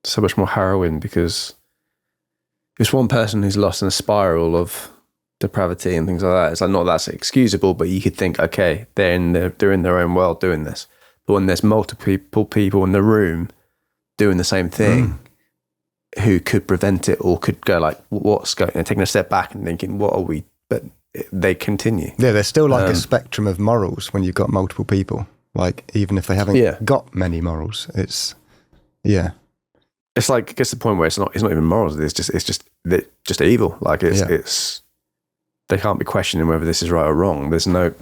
so much more harrowing, because it's one person who's lost in a spiral of depravity and things like that. It's like, not that's excusable, but you could think, okay, they're in their own world doing this. But when there's multiple people in the room doing the same thing, who could prevent it, or could go like, what's going, taking a step back and thinking, what are we, but they continue. Yeah, there's still like a spectrum of morals when you've got multiple people. Like, even if they haven't got many morals, it's like, it gets to the point where it's not even morals. It's just evil. Like it's they can't be questioning whether this is right or wrong. There's no,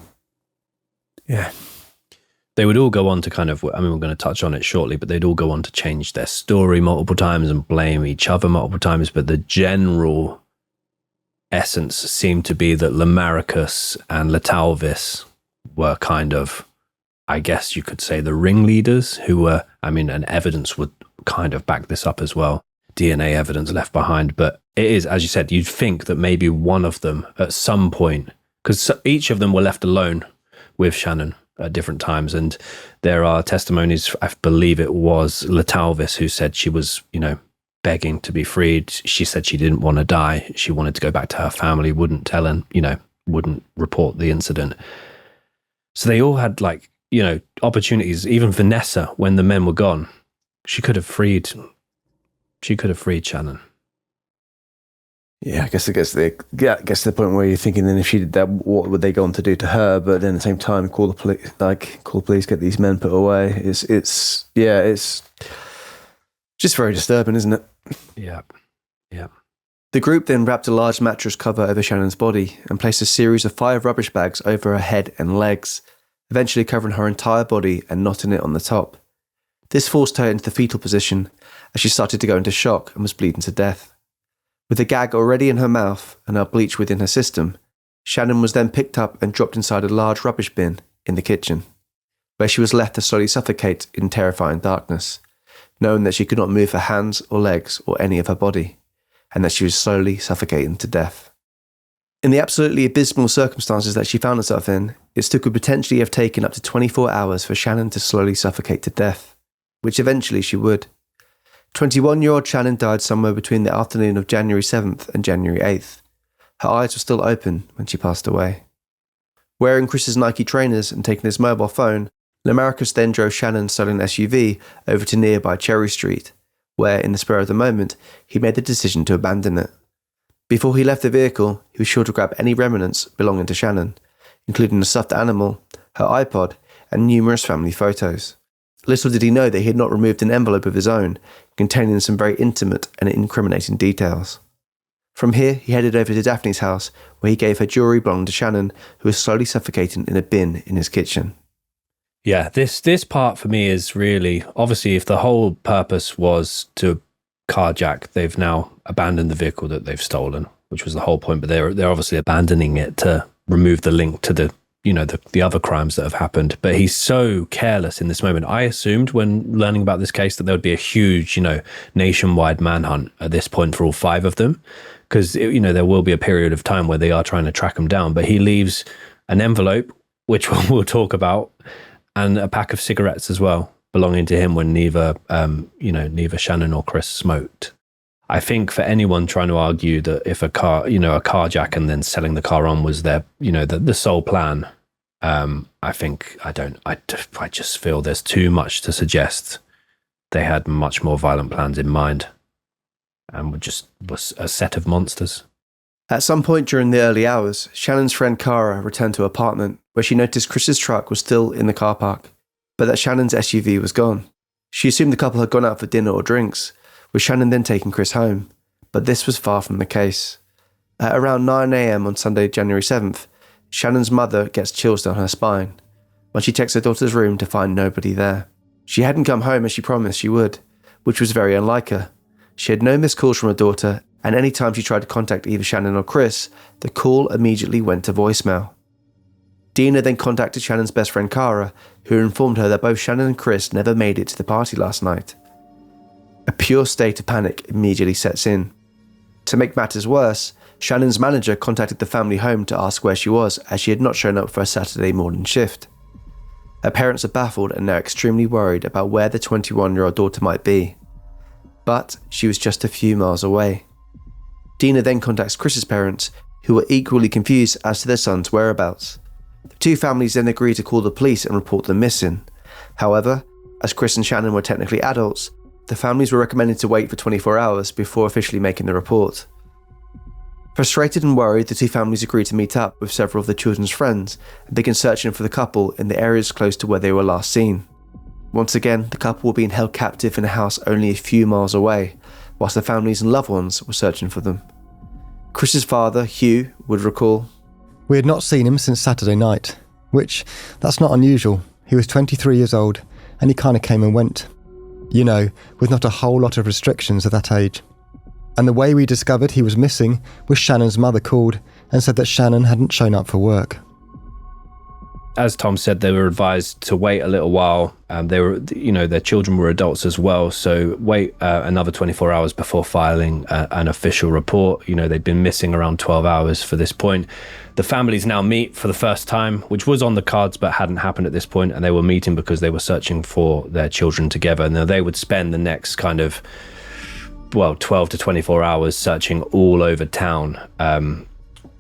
They would all go on to kind of, I mean, we're going to touch on it shortly, but they'd all go on to change their story multiple times and blame each other multiple times. But the general essence seemed to be that Lamaricus and Latalvis were kind of, I guess you could say, the ringleaders who were, I mean, and evidence would kind of back this up as well. DNA evidence left behind. But it is, as you said, you'd think that maybe one of them at some point, because each of them were left alone with Shannon at different times. And there are testimonies, I believe it was Latalvis who said she was, begging to be freed. She said she didn't want to die. She wanted to go back to her family, wouldn't tell and, wouldn't report the incident. So they all had opportunities. Even Vanessa, when the men were gone, she could have freed Channon. Yeah, I guess it gets to the point where you're thinking, then if she did that, what would they go on to do to her? But then at the same time, call the police, get these men put away. It's just very disturbing, isn't it? Yeah. The group then wrapped a large mattress cover over Shannon's body and placed a series of 5 rubbish bags over her head and legs, eventually covering her entire body and knotting it on the top. This forced her into the fetal position as she started to go into shock and was bleeding to death. With the gag already in her mouth and her bleach within her system, Shannon was then picked up and dropped inside a large rubbish bin in the kitchen, where she was left to slowly suffocate in terrifying darkness, knowing that she could not move her hands or legs or any of her body, and that she was slowly suffocating to death. In the absolutely abysmal circumstances that she found herself in, it could potentially have taken up to 24 hours for Shannon to slowly suffocate to death. which eventually she would. 21-year-old Channon died somewhere between the afternoon of January 7th and January 8th. Her eyes were still open when she passed away. Wearing Chris's Nike trainers and taking his mobile phone, Lamarcus then drove Shannon's stolen SUV over to nearby Cherry Street, where, in the spur of the moment, he made the decision to abandon it. Before he left the vehicle, he was sure to grab any remnants belonging to Shannon, including a stuffed animal, her iPod, and numerous family photos. Little did he know that he had not removed an envelope of his own, containing some very intimate and incriminating details. From here, he headed over to Daphne's house, where he gave her jewellery belonging to Shannon, who was slowly suffocating in a bin in his kitchen. Yeah, this part for me is really, obviously, if the whole purpose was to carjack, they've now abandoned the vehicle that they've stolen, which was the whole point, but they're obviously abandoning it to remove the link to the other crimes that have happened. But he's so careless in this moment. I assumed when learning about this case that there would be a huge, nationwide manhunt at this point for all 5 of them, because, there will be a period of time where they are trying to track them down. But he leaves an envelope, which we'll talk about, and a pack of cigarettes as well, belonging to him when neither Shannon or Chris smoked. I think for anyone trying to argue that if a carjack and then selling the car on was their, the sole plan, I just feel there's too much to suggest they had much more violent plans in mind and was a set of monsters. At some point during the early hours, Shannon's friend Cara returned to her apartment, where she noticed Chris's truck was still in the car park, but that Shannon's SUV was gone. She assumed the couple had gone out for dinner or drinks, with Shannon then taking Chris home, but this was far from the case. At around 9 a.m. on Sunday, January 7th, Shannon's mother gets chills down her spine when she checks her daughter's room to find nobody there. She hadn't come home as she promised she would, which was very unlike her. She had no missed calls from her daughter, and any time she tried to contact either Shannon or Chris, the call immediately went to voicemail. Dina then contacted Shannon's best friend Cara, who informed her that both Shannon and Chris never made it to the party last night. A pure state of panic immediately sets in. To make matters worse, Shannon's manager contacted the family home to ask where she was, as she had not shown up for a Saturday morning shift. Her parents are baffled and now extremely worried about where the 21-year-old daughter might be. But she was just a few miles away. Dina then contacts Chris's parents, who were equally confused as to their son's whereabouts. The 2 families then agree to call the police and report them missing. However, as Chris and Shannon were technically adults, the families were recommended to wait for 24 hours before officially making the report. Frustrated and worried, the 2 families agreed to meet up with several of the children's friends and begin searching for the couple in the areas close to where they were last seen. Once again, the couple were being held captive in a house only a few miles away, whilst their families and loved ones were searching for them. Chris's father, Hugh, would recall, "We had not seen him since Saturday night, which, that's not unusual. He was 23 years old, and he kind of came and went. With not a whole lot of restrictions at that age. And the way we discovered he was missing was Shannon's mother called and said that Shannon hadn't shown up for work." As Tom said, they were advised to wait a little while. Their children were adults as well, so wait another 24 hours before filing an official report. They'd been missing around 12 hours for this point. The families now meet for the first time, which was on the cards but hadn't happened at this point, and they were meeting because they were searching for their children together. Now they would spend the next 12 to 24 hours searching all over town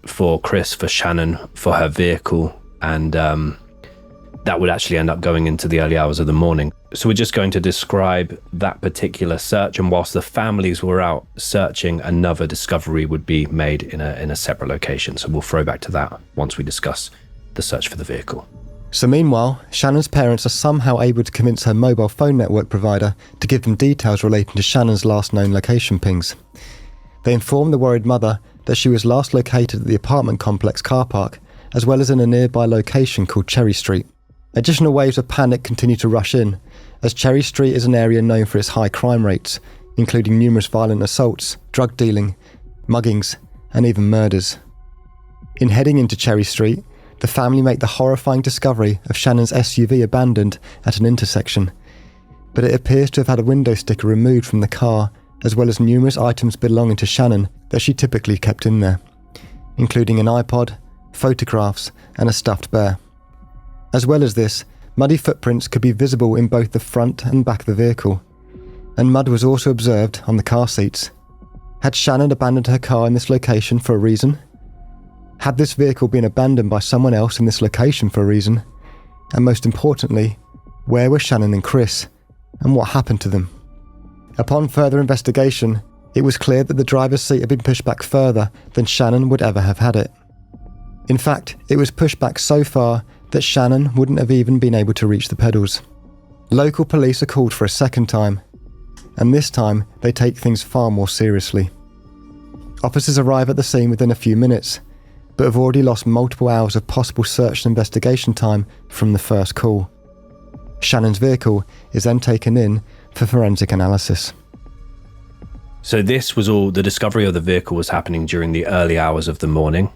for Chris, for Shannon, for her vehicle, and that would actually end up going into the early hours of the morning. So we're just going to describe that particular search, and whilst the families were out searching, another discovery would be made in a separate location. So we'll throw back to that once we discuss the search for the vehicle. So meanwhile, Shannon's parents are somehow able to convince her mobile phone network provider to give them details relating to Shannon's last known location pings. They inform the worried mother that she was last located at the apartment complex car park, as well as in a nearby location called Cherry Street. Additional waves of panic continue to rush in, as Cherry Street is an area known for its high crime rates, including numerous violent assaults, drug dealing, muggings, and even murders. In heading into Cherry Street, the family make the horrifying discovery of Shannon's SUV abandoned at an intersection, but it appears to have had a window sticker removed from the car, as well as numerous items belonging to Shannon that she typically kept in there, including an iPod, photographs, and a stuffed bear. As well as this, Muddy footprints could be visible in both the front and back of the vehicle, and mud was also observed on the car seats. Had Shannon abandoned her car in this location for a reason? Had this vehicle been abandoned by someone else in this location for a reason? And most importantly, where were Shannon and Chris, and what happened to them? Upon further investigation, it was clear that the driver's seat had been pushed back further than Shannon would ever have had it. In fact, it was pushed back so far that Shannon wouldn't have even been able to reach the pedals. Local police are called for a second time, and this time they take things far more seriously. Officers arrive at the scene within a few minutes, but have already lost multiple hours of possible search and investigation time from the first call. Shannon's vehicle is then taken in for forensic analysis. So this was all, the discovery of the vehicle was happening during the early hours of the morning.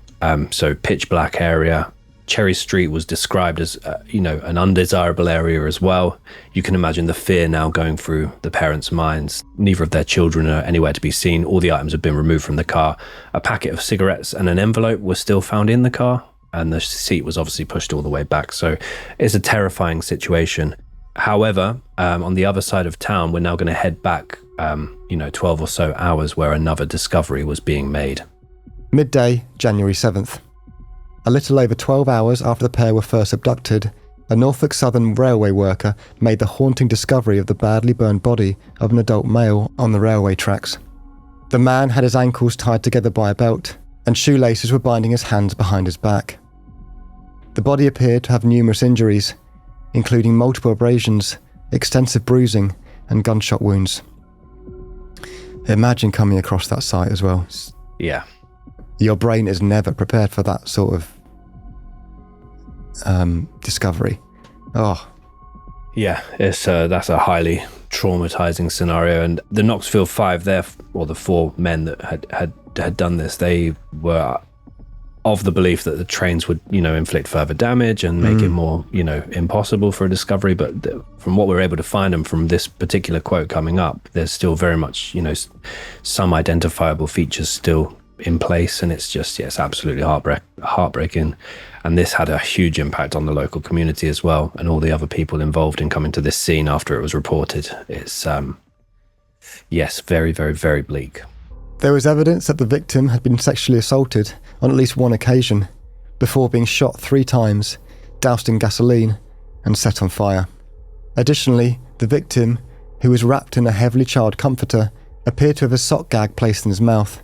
So pitch black area. Cherry Street was described as, an undesirable area as well. You can imagine the fear now going through the parents' minds. Neither of their children are anywhere to be seen. All the items have been removed from the car. A packet of cigarettes and an envelope were still found in the car, and the seat was obviously pushed all the way back. So it's a terrifying situation. However, on the other side of town, we're now going to head back, 12 or so hours where another discovery was being made. Midday, January 7th. A little over 12 hours after the pair were first abducted, a Norfolk Southern railway worker made the haunting discovery of the badly burned body of an adult male on the railway tracks. The man had his ankles tied together by a belt, and shoelaces were binding his hands behind his back. The body appeared to have numerous injuries, including multiple abrasions, extensive bruising, and gunshot wounds. Imagine coming across that site as well. Yeah. Your brain is never prepared for that sort of discovery. Oh. Yeah, that's a highly traumatizing scenario. And the Knoxville 5 there, or the 4 men that had done this, they were of the belief that the trains would, inflict further damage and make it more, impossible for a discovery. But from what we're able to find and from this particular quote coming up, there's still very much, some identifiable features still in place, and it's just, it's absolutely heartbreaking. And this had a huge impact on the local community as well, and all the other people involved in coming to this scene after it was reported. It's very, very, very bleak. There was evidence that the victim had been sexually assaulted on at least one occasion before being shot 3 times, doused in gasoline, and set on fire. Additionally, the victim, who was wrapped in a heavily charred comforter, appeared to have a sock gag placed in his mouth,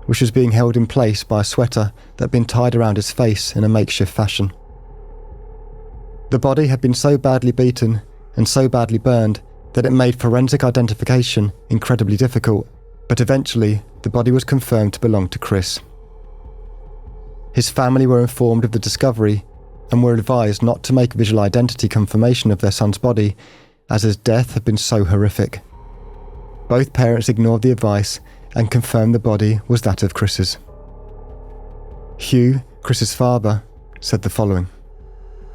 which was being held in place by a sweater that had been tied around his face in a makeshift fashion. The body had been so badly beaten and so badly burned that it made forensic identification incredibly difficult, but eventually the body was confirmed to belong to Chris. His family were informed of the discovery and were advised not to make visual identity confirmation of their son's body, as his death had been so horrific. Both parents ignored the advice and confirmed the body was that of Chris's. Hugh, Chris's father, said the following.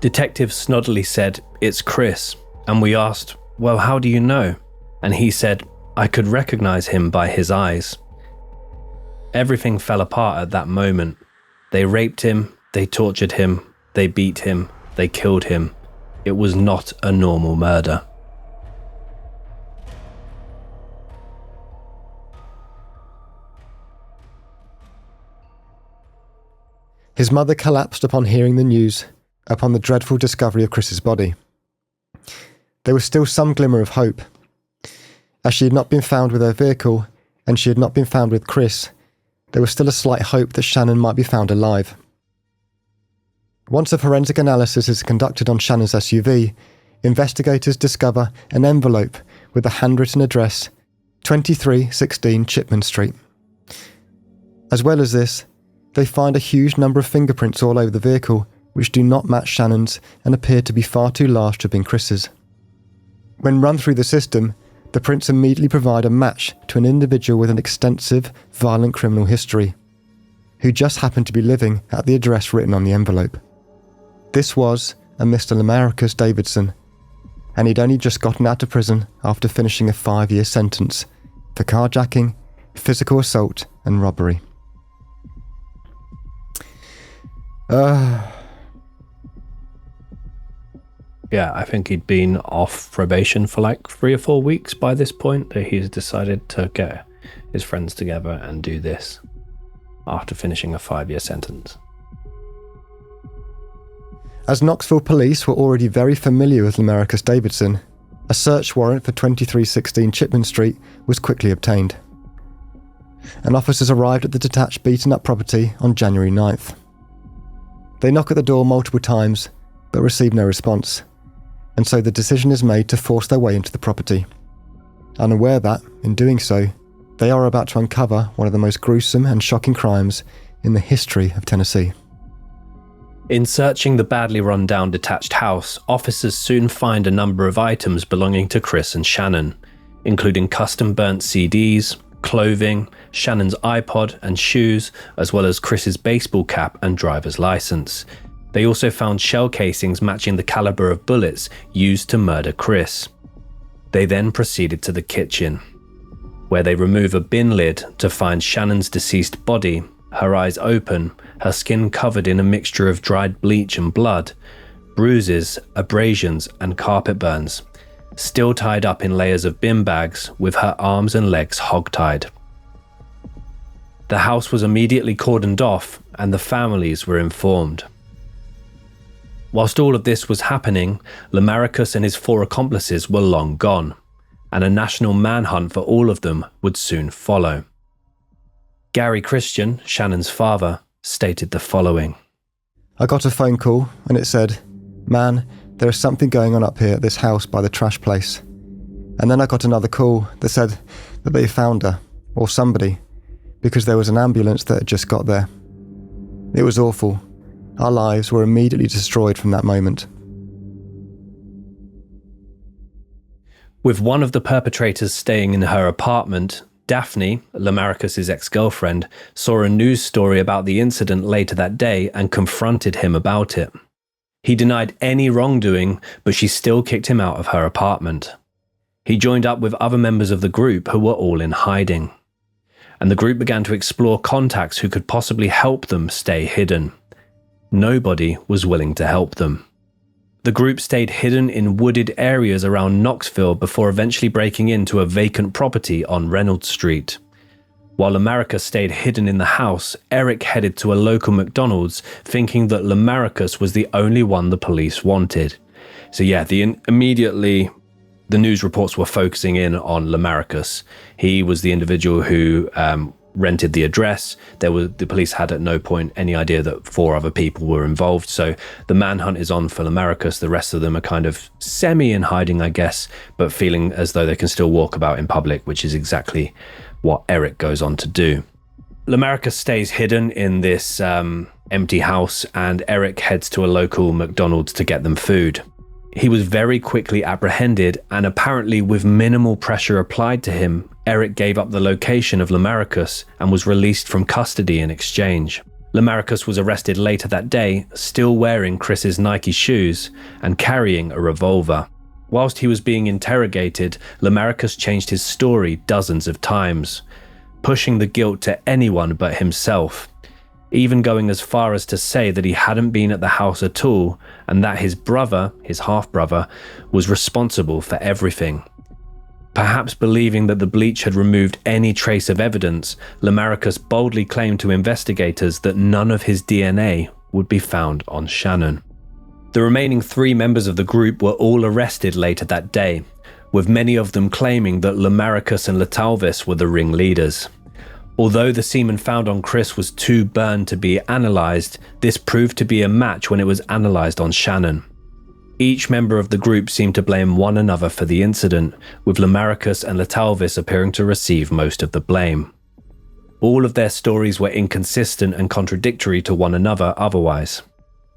Detective snoddily said, "It's Chris." And we asked, "Well, how do you know?" And he said, "I could recognize him by his eyes." Everything fell apart at that moment. They raped him, they tortured him, they beat him, they killed him. It was not a normal murder. His mother collapsed upon hearing the news, upon the dreadful discovery of Chris's body. There was still some glimmer of hope. As she had not been found with her vehicle, and she had not been found with Chris, there was still a slight hope that Shannon might be found alive. Once a forensic analysis is conducted on Shannon's SUV, investigators discover an envelope with a handwritten address, 2316 Chipman Street. As well as this, they find a huge number of fingerprints all over the vehicle, which do not match Shannon's and appear to be far too large to have been Chris's. When run through the system, the prints immediately provide a match to an individual with an extensive, violent criminal history, who just happened to be living at the address written on the envelope. This was a Mr. Lamarcus Davidson, and he'd only just gotten out of prison after finishing a 5-year sentence for carjacking, physical assault, and robbery. Yeah, I think he'd been off probation for like 3 or 4 weeks by this point, that he's decided to get his friends together and do this after finishing a 5-year sentence. As Knoxville police were already very familiar with Lamarcus Davidson, a search warrant for 2316 Chipman Street was quickly obtained. And officers arrived at the detached beaten-up property on January 9th. They knock at the door multiple times, but receive no response, and so the decision is made to force their way into the property, unaware that, in doing so, they are about to uncover one of the most gruesome and shocking crimes in the history of Tennessee. In searching the badly run-down detached house, officers soon find a number of items belonging to Chris and Shannon, including custom-burnt CDs, clothing, Shannon's iPod and shoes, as well as Chris's baseball cap and driver's license. They also found shell casings matching the caliber of bullets used to murder Chris. They then proceeded to the kitchen, where they remove a bin lid to find Shannon's deceased body, her eyes open, her skin covered in a mixture of dried bleach and blood, bruises, abrasions, and carpet burns, still tied up in layers of bin bags with her arms and legs hogtied. The house was immediately cordoned off and the families were informed. Whilst all of this was happening, Lamarcus and his 4 accomplices were long gone, and a national manhunt for all of them would soon follow. Gary Christian, Shannon's father, stated the following. I got a phone call and it said, "Man, there is something going on up here at this house by the trash place." And then I got another call that said that they found her, or somebody, because there was an ambulance that had just got there. It was awful. Our lives were immediately destroyed from that moment. With one of the perpetrators staying in her apartment, Daphne, Lamarcus's ex-girlfriend, saw a news story about the incident later that day and confronted him about it. He denied any wrongdoing, but she still kicked him out of her apartment. He joined up with other members of the group who were all in hiding, and the group began to explore contacts who could possibly help them stay hidden. Nobody was willing to help them. The group stayed hidden in wooded areas around Knoxville before eventually breaking into a vacant property on Reynolds Street. While Lamarcus stayed hidden in the house, Eric headed to a local McDonald's, thinking that Lamarcus was the only one the police wanted. So yeah, immediately the news reports were focusing in on Lamarcus. He was the individual who rented the address. The police had at no point any idea that 4 other people were involved. So the manhunt is on for Lamarcus. The rest of them are kind of semi in hiding, I guess, but feeling as though they can still walk about in public, which is exactly what Eric goes on to do. Lamarcus stays hidden in this empty house, and Eric heads to a local McDonald's to get them food. He was very quickly apprehended, and apparently with minimal pressure applied to him, Eric gave up the location of Lamarcus and was released from custody in exchange. Lamarcus was arrested later that day, still wearing Chris's Nike shoes and carrying a revolver. Whilst he was being interrogated, Lamarcus changed his story dozens of times, pushing the guilt to anyone but himself, even going as far as to say that he hadn't been at the house at all and that his brother, his half-brother, was responsible for everything. Perhaps believing that the bleach had removed any trace of evidence, Lamarcus boldly claimed to investigators that none of his DNA would be found on Shannon. The remaining 3 members of the group were all arrested later that day, with many of them claiming that Lamarcus and Latalvis were the ringleaders. Although the semen found on Chris was too burned to be analysed, this proved to be a match when it was analysed on Shannon. Each member of the group seemed to blame one another for the incident, with Lamarcus and Latalvis appearing to receive most of the blame. All of their stories were inconsistent and contradictory to one another otherwise.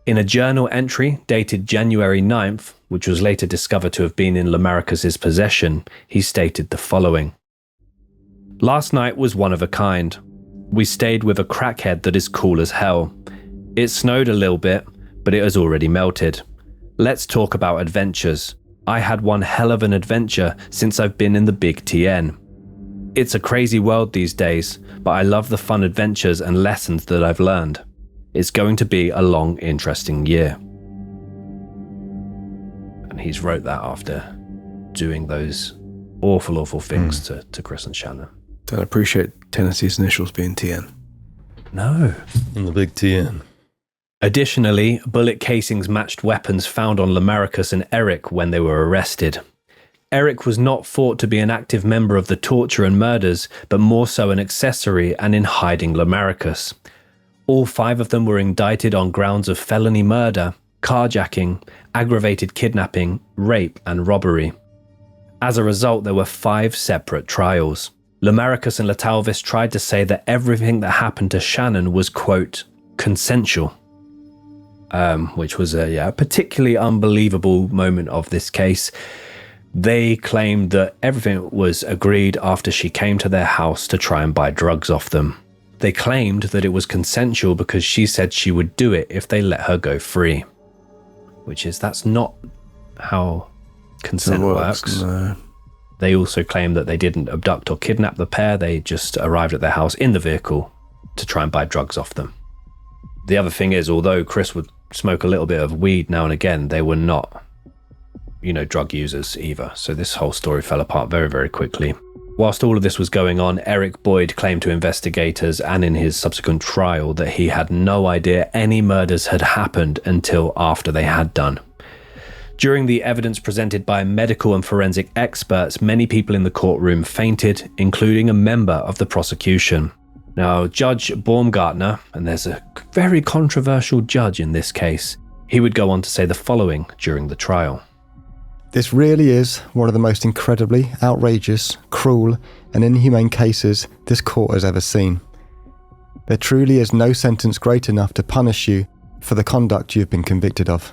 In a journal entry dated January 9th, which was later discovered to have been in Lamarcus's possession, he stated the following. Last night was one of a kind. We stayed with a crackhead that is cool as hell. It snowed a little bit, but it has already melted. Let's talk about adventures. I had one hell of an adventure since I've been in the Big TN. It's a crazy world these days, but I love the fun adventures and lessons that I've learned. It's going to be a long, interesting year. And he's wrote that after doing those awful things to Chris and Shannon. Don't appreciate Tennessee's initials being TN. No. And the big TN. Additionally, bullet casings matched weapons found on Lamarcus and Eric when they were arrested. Eric was not thought to be an active member of the torture and murders, but more so an accessory and in hiding Lamarcus. All 5 of them were indicted on grounds of felony murder, carjacking, aggravated kidnapping, rape, and robbery. As a result, there were 5 separate trials. Lamarcus and Latalvis tried to say that everything that happened to Shannon was, quote, consensual, which was a particularly unbelievable moment of this case. They claimed that everything was agreed after she came to their house to try and buy drugs off them. They claimed that it was consensual because she said she would do it if they let her go free. That's not how consent works. No. They also claimed that they didn't abduct or kidnap the pair. They just arrived at their house in the vehicle to try and buy drugs off them. The other thing is, although Chris would smoke a little bit of weed now and again, they were not, drug users either. So this whole story fell apart very, very quickly. Whilst all of this was going on, Eric Boyd claimed to investigators and in his subsequent trial that he had no idea any murders had happened until after they had done. During the evidence presented by medical and forensic experts, many people in the courtroom fainted, including a member of the prosecution. Now, Judge Baumgartner, and there's a very controversial judge in this case, he would go on to say the following during the trial. This really is one of the most incredibly outrageous, cruel, and inhumane cases this court has ever seen. There truly is no sentence great enough to punish you for the conduct you've been convicted of.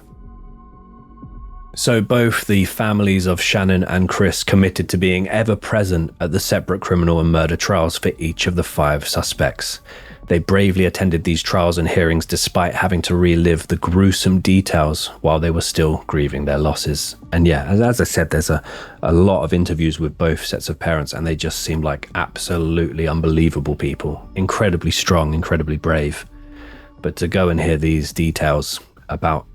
So both the families of Shannon and Chris committed to being ever present at the separate criminal and murder trials for each of the 5 suspects. They bravely attended these trials and hearings despite having to relive the gruesome details while they were still grieving their losses. And yeah, as I said, there's a lot of interviews with both sets of parents, and they just seem like absolutely unbelievable people. Incredibly strong, incredibly brave. But to go and hear these details about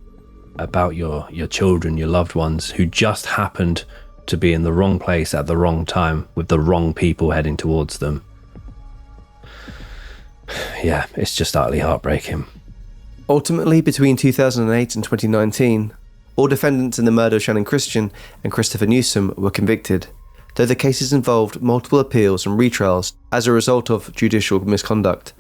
your children, your loved ones, who just happened to be in the wrong place at the wrong time with the wrong people heading towards them. Yeah, it's just utterly heartbreaking. Ultimately, between 2008 and 2019, all defendants in the murder of Shannon Christian and Christopher Newsom were convicted, though the cases involved multiple appeals and retrials as a result of judicial misconduct.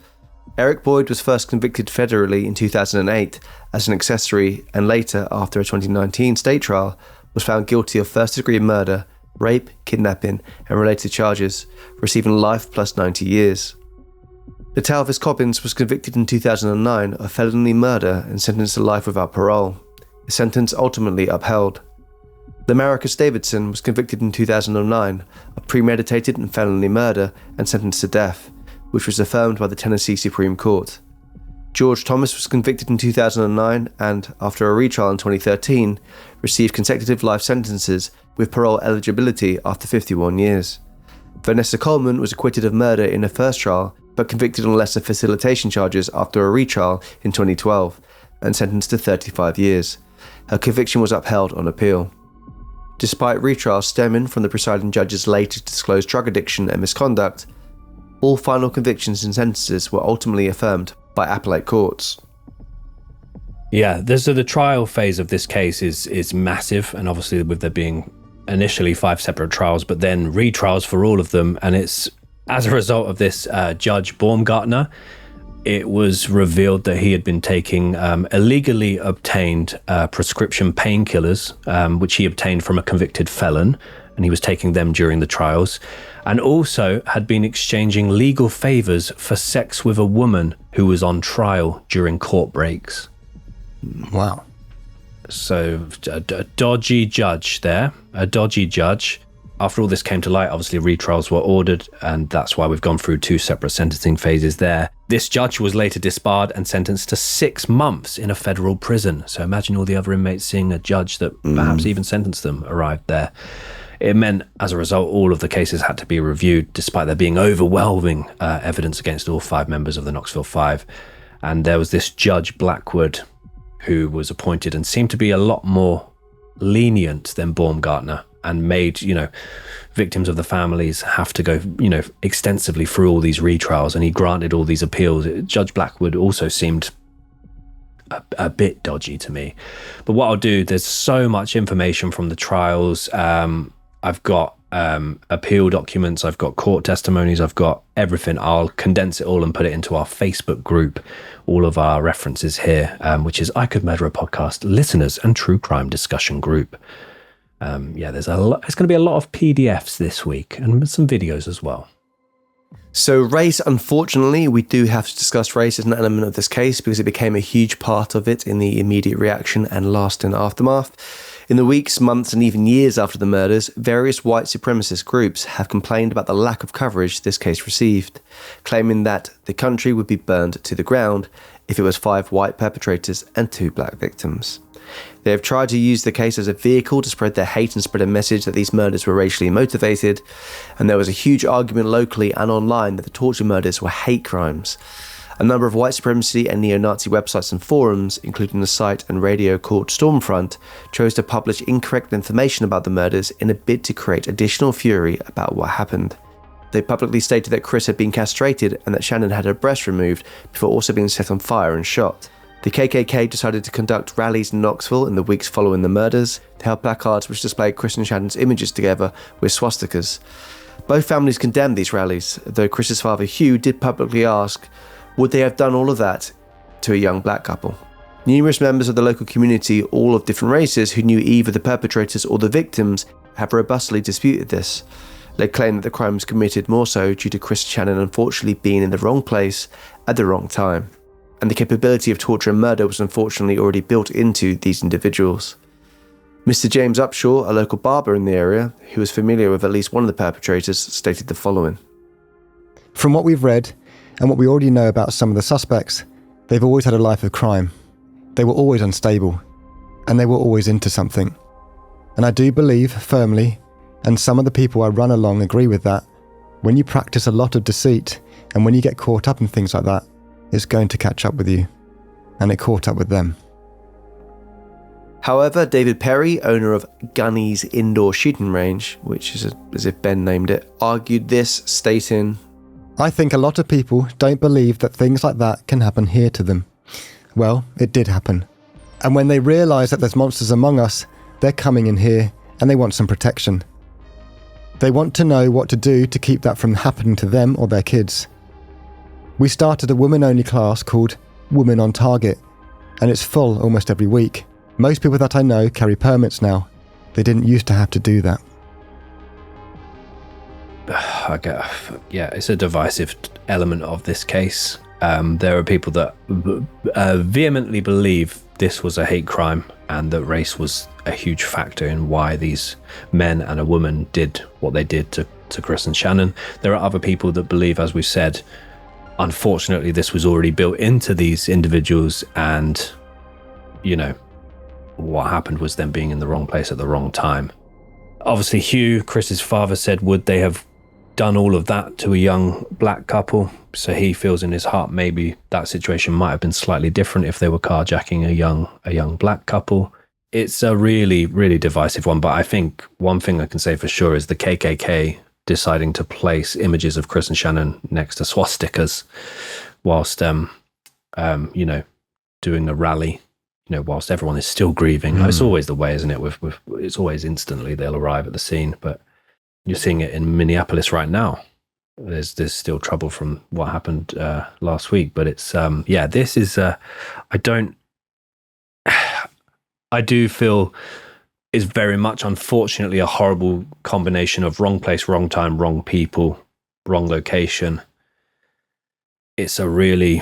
Eric Boyd was first convicted federally in 2008 as an accessory, and later, after a 2019 state trial, was found guilty of first-degree murder, rape, kidnapping, and related charges, receiving life plus 90 years. Latalvis Cobbins was convicted in 2009 of felony murder and sentenced to life without parole, the sentence ultimately upheld. Lamarcus Davidson was convicted in 2009 of premeditated and felony murder and sentenced to death, which was affirmed by the Tennessee Supreme Court. George Thomas was convicted in 2009 and, after a retrial in 2013, received consecutive life sentences with parole eligibility after 51 years. Vanessa Coleman was acquitted of murder in her first trial, but convicted on lesser facilitation charges after a retrial in 2012 and sentenced to 35 years. Her conviction was upheld on appeal. Despite retrials stemming from the presiding judge's later disclosed drug addiction and misconduct, all final convictions and sentences were ultimately affirmed by appellate courts. Yeah, so the trial phase of this case is massive, and obviously with there being initially 5 separate trials, but then retrials for all of them, and it's as a result of this Judge Baumgartner, it was revealed that he had been taking illegally obtained prescription painkillers, which he obtained from a convicted felon, and he was taking them during the trials, and also had been exchanging legal favors for sex with a woman who was on trial during court breaks. Wow. So a dodgy judge there, a dodgy judge. After all this came to light, obviously retrials were ordered, and that's why we've gone through 2 separate sentencing phases there. This judge was later disbarred and sentenced to 6 months in a federal prison. So imagine all the other inmates seeing a judge that perhaps even sentenced them arrived there. It meant, as a result, all of the cases had to be reviewed, despite there being overwhelming evidence against all 5 members of the Knoxville 5. And there was this Judge Blackwood who was appointed and seemed to be a lot more lenient than Baumgartner and made, victims of the families have to go, extensively through all these retrials, and he granted all these appeals. Judge Blackwood also seemed a bit dodgy to me. But what I'll do, there's so much information from the trials. I've got appeal documents, I've got court testimonies, I've got everything. I'll condense it all and put it into our Facebook group, all of our references here, which is I Could Murder a Podcast listeners and true crime discussion group. There's going to be a lot of PDFs this week and some videos as well. So race, unfortunately, we do have to discuss race as an element of this case because it became a huge part of it in the immediate reaction and lasting aftermath. In the weeks, months, and even years after the murders, various white supremacist groups have complained about the lack of coverage this case received, claiming that the country would be burned to the ground if it was 5 white perpetrators and 2 black victims. They have tried to use the case as a vehicle to spread their hate and spread a message that these murders were racially motivated, and there was a huge argument locally and online that the torture murders were hate crimes. A number of white supremacy and neo-Nazi websites and forums, including the site and radio called Stormfront, chose to publish incorrect information about the murders in a bid to create additional fury about what happened. They publicly stated that Chris had been castrated and that Shannon had her breast removed before also being set on fire and shot. The KKK decided to conduct rallies in Knoxville in the weeks following the murders. They held placards which displayed Chris and Shannon's images together with swastikas. Both families condemned these rallies, though Chris's father Hugh did publicly ask, would they have done all of that to a young black couple? Numerous members of the local community, all of different races, who knew either the perpetrators or the victims, have robustly disputed this. They claim that the crime was committed more so due to Chris and Shannon unfortunately being in the wrong place at the wrong time. And the capability of torture and murder was unfortunately already built into these individuals. Mr. James Upshaw, a local barber in the area, who was familiar with at least one of the perpetrators, stated the following. From what we've read, and what we already know about some of the suspects, they've always had a life of crime. They were always unstable, and they were always into something. And I do believe firmly, and some of the people I run along agree with that, when you practice a lot of deceit, and when you get caught up in things like that, it's going to catch up with you. And it caught up with them. However, David Perry, owner of Gunny's Indoor Shooting Range, which is as if Ben named it, argued this, stating, I think a lot of people don't believe that things like that can happen here to them. Well, it did happen. And when they realise that there's monsters among us, they're coming in here and they want some protection. They want to know what to do to keep that from happening to them or their kids. We started a women-only class called Women on Target, and it's full almost every week. Most people that I know carry permits now. They didn't used to have to do that. It's a divisive element of this case. There are people that vehemently believe this was a hate crime and that race was a huge factor in why these men and a woman did what they did to Chris and Shannon. There are other people that believe, as we've said, unfortunately this was already built into these individuals, and what happened was them being in the wrong place at the wrong time. Obviously Hugh, Chris's father, said would they have done all of that to a young black couple? So he feels in his heart maybe that situation might have been slightly different if they were carjacking a young black couple. It's a really, really divisive one, but I think one thing I can say for sure is the KKK deciding to place images of Chris and Shannon next to swastikas whilst doing a rally, whilst everyone is still grieving. It's always the way, isn't it? With it's always instantly they'll arrive at the scene, but you're seeing it in Minneapolis right now. There's still trouble from what happened last week, but it's this is I do feel is very much, unfortunately, a horrible combination of wrong place, wrong time, wrong people, wrong location. It's a really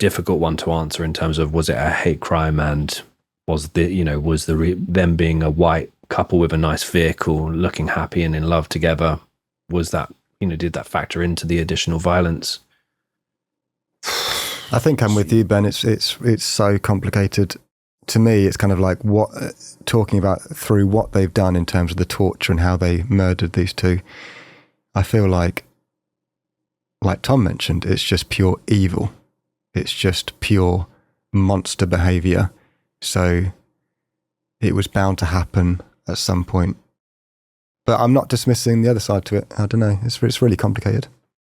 difficult one to answer in terms of, was it a hate crime, and was them being a white couple with a nice vehicle, looking happy and in love together, was that, did that factor into the additional violence? I think I'm with you, Ben. It's so complicated. To me, it's kind of like talking about through what they've done in terms of the torture and how they murdered these two. I feel like Tom mentioned, it's just pure evil. It's just pure monster behaviour. So it was bound to happen at some point. But I'm not dismissing the other side to it. I don't know. It's really complicated.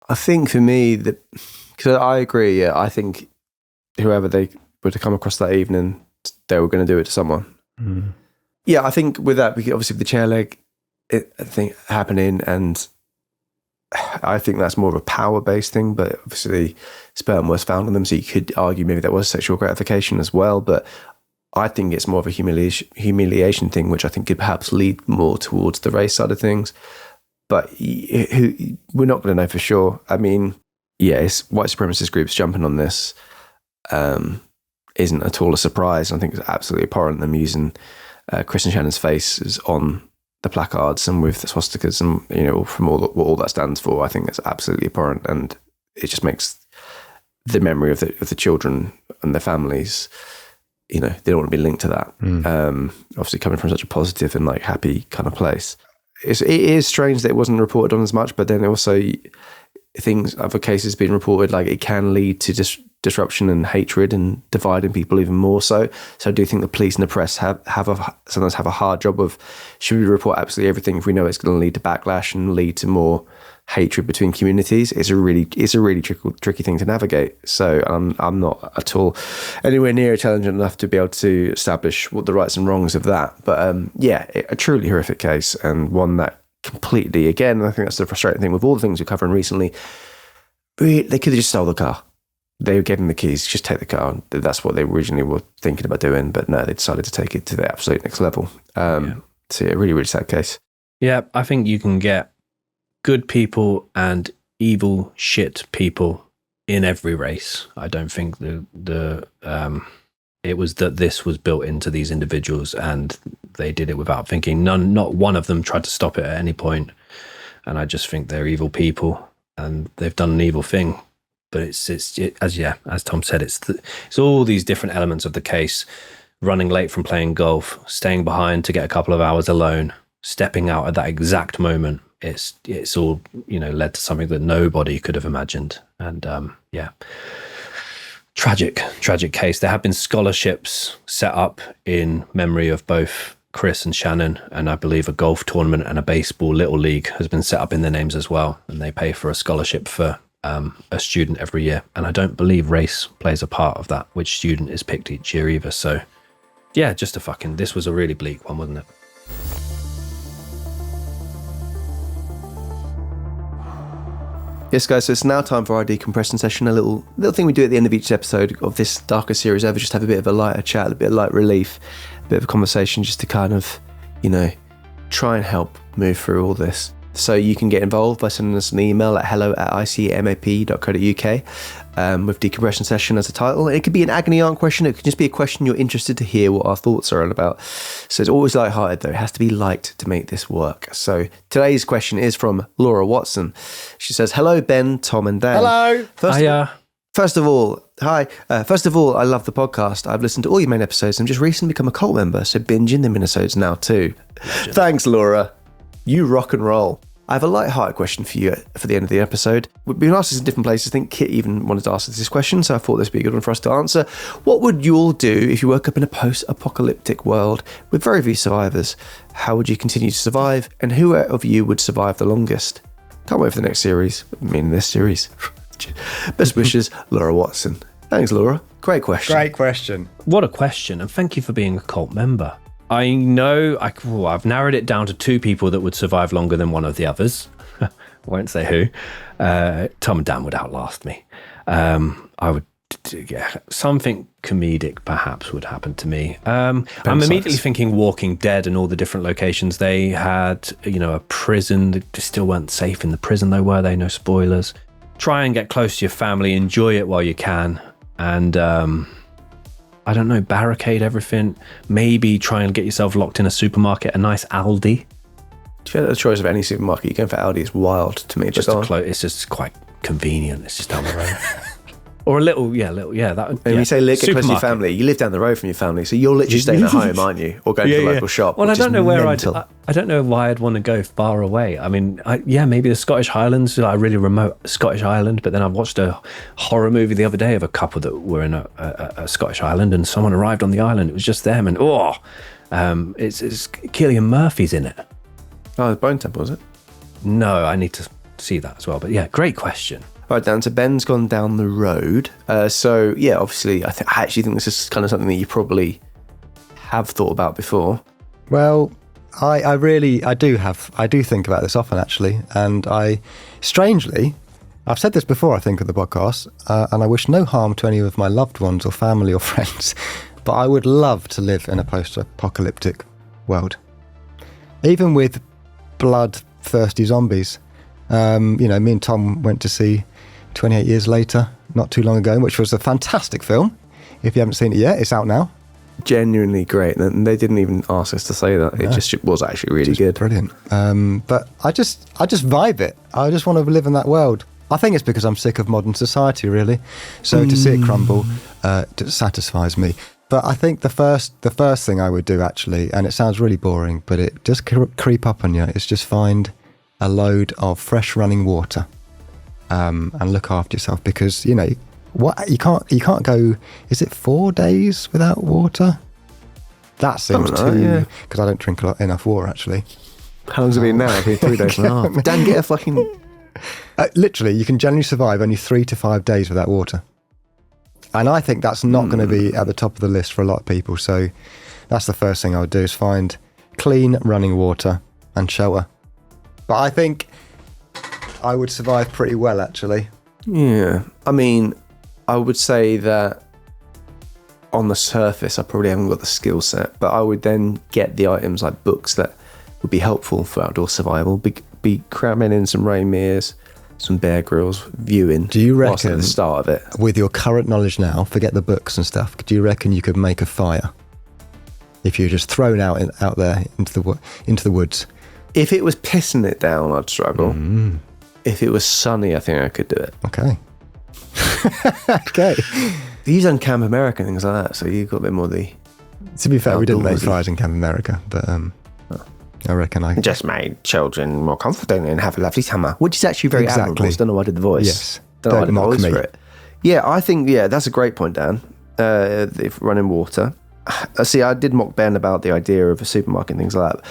I think for me, because I agree, yeah, I think whoever they were to come across that evening, they were going to do it to someone. Mm. Yeah, I think with that, obviously with the chair leg, I think happening, and I think that's more of a power-based thing, but obviously sperm was found on them, so you could argue maybe that was sexual gratification as well, but I think it's more of a humiliation thing, which I think could perhaps lead more towards the race side of things. But we're not going to know for sure. I mean, yes, white supremacist groups jumping on this isn't at all a surprise. I think it's absolutely abhorrent them using Chris and Shannon's faces on the placards and with the swastikas and, you know, from what all that stands for. I think it's absolutely abhorrent, and it just makes the memory of the children and their families, you know, they don't want to be linked to that. Obviously coming from such a positive and like happy kind of place. It is strange that it wasn't reported on as much, but then also other cases being reported, like it can lead to disruption and hatred and dividing people even more so. So I do think the police and the press sometimes have a hard job of, should we report absolutely everything if we know it's going to lead to backlash and lead to more hatred between communities? It's a really tricky thing to navigate. So I'm not at all anywhere near challenging enough to be able to establish what the rights and wrongs of that. But a truly horrific case, and one that completely, again, I think that's the frustrating thing with all the things we're covering recently. They could have just stole the car. They gave them the keys, just take the car. That's what they originally were thinking about doing, but no, they decided to take it to the absolute next level. So yeah, really, really sad case. Yeah, I think you can get good people and evil shit people in every race. I don't think it was that this was built into these individuals and they did it without thinking. Not one of them tried to stop it at any point. And I just think they're evil people and they've done an evil thing. But as Tom said, it's all these different elements of the case: running late from playing golf, staying behind to get a couple of hours alone, stepping out at that exact moment. It's all, you know, led to something that nobody could have imagined. And tragic case. There have been scholarships set up in memory of both Chris and Shannon, and I believe a golf tournament and a baseball little league has been set up in their names as well, and they pay for a scholarship for a student every year. And I don't believe race plays a part of that, which student is picked each year either. So yeah, this was a really bleak one, wasn't it? Yes, guys, so it's now time for our decompression session, a little thing we do at the end of each episode of this darker series ever, just have a bit of a lighter chat, a bit of light relief, a bit of a conversation, just to kind of, you know, try and help move through all this. So you can get involved by sending us an email at hello@icmap.co.uk with decompression session as a title. It could be an agony aunt question. It could just be a question you're interested to hear what our thoughts are about. So it's always lighthearted, though. It has to be light to make this work. So today's question is from Laura Watson. She says, "Hello, Ben, Tom and Dan." Hello. First of all, hi. First of all, I love the podcast. I've listened to all your main episodes and just recently become a cult member, so binging the minisodes now too. Legend. Thanks, Laura. You rock and roll. I have a light-hearted question for you for the end of the episode. We've been asked this in different places. I think Kit even wanted to ask us this question, so I thought this would be a good one for us to answer. What would you all do if you woke up in a post-apocalyptic world with very few survivors? How would you continue to survive? And who of you would survive the longest? Can't wait for the next series. I mean, this series. Best wishes, Laura Watson. Thanks, Laura. Great question. Great question. What a question, and thank you for being a cult member. I know I've narrowed it down to two people that would survive longer than one of the others. I won't say who. Tom and Dan would outlast me. I would, something comedic perhaps would happen to me. I'm immediately thinking Walking Dead and all the different locations they had. You know, a prison. They still weren't safe in the prison though, were they? No spoilers. Try and get close to your family. Enjoy it while you can. And I don't know, barricade everything. Maybe try and get yourself locked in a supermarket, a nice Aldi. If you had a choice of any supermarket, you're going for Aldi. It's wild to me. It's just quite convenient. It's just down the road. Or a little. That. And when you say get close to your family, you live down the road from your family, so you're literally staying at home, aren't you? Or going to the local shop. Well, I don't know where I don't know why I'd want to go far away. I mean, maybe the Scottish Highlands, a really remote Scottish island. But then I watched a horror movie the other day of a couple that were in a Scottish island, and someone arrived on the island. It was just them, and it's Cillian Murphy's in it. Oh, the Bone Temple, is it? No, I need to see that as well. But yeah, great question. All right, Dan, so Ben's gone down the road. So, yeah, obviously, I actually think this is kind of something that you probably have thought about before. Well, I do think about this often, actually. And strangely, I've said this before, I think, of the podcast, and I wish no harm to any of my loved ones or family or friends, but I would love to live in a post-apocalyptic world. Even with bloodthirsty zombies. Me and Tom went to see 28 Years Later, not too long ago, which was a fantastic film. If you haven't seen it yet, it's out now. Genuinely great. And they didn't even ask us to say that. It just was actually really good. Brilliant. But I just vibe it. I just want to live in that world. I think it's because I'm sick of modern society, really. So to see it crumble satisfies me. But I think the first thing I would do, actually, and it sounds really boring, but it just creep up on you, is just find a load of fresh running water and look after yourself, because you can't go, is it 4 days without water? That seems too, because I don't drink enough water, actually. How long's it been now? 3 days and a half. Dan, get a fucking... literally, you can generally survive only 3 to 5 days without water. And I think that's not going to be at the top of the list for a lot of people. So that's the first thing I would do, is find clean running water and shelter. But I think I would survive pretty well, actually. Yeah. I mean, I would say that on the surface, I probably haven't got the skill set, but I would then get the items like books that would be helpful for outdoor survival, be cramming in some Rainiers, some Bear Grylls, viewing. Do you reckon, at the start of it, with your current knowledge now, forget the books and stuff, do you reckon you could make a fire if you're just thrown out there into the woods? If it was pissing it down, I'd struggle. If it was sunny, I think I could do it. Okay. Okay. You've done Camp America and things like that, so you've got a bit more the... To be fair, we didn't make fires in Camp America, but I reckon I... just made children more confident and have a lovely summer, which is actually very admirable. I don't know why I did the voice. Yes. Don't know why I did the voice for it. Yeah, I think, that's a great point, Dan. If running water. See, I did mock Ben about the idea of a supermarket and things like that.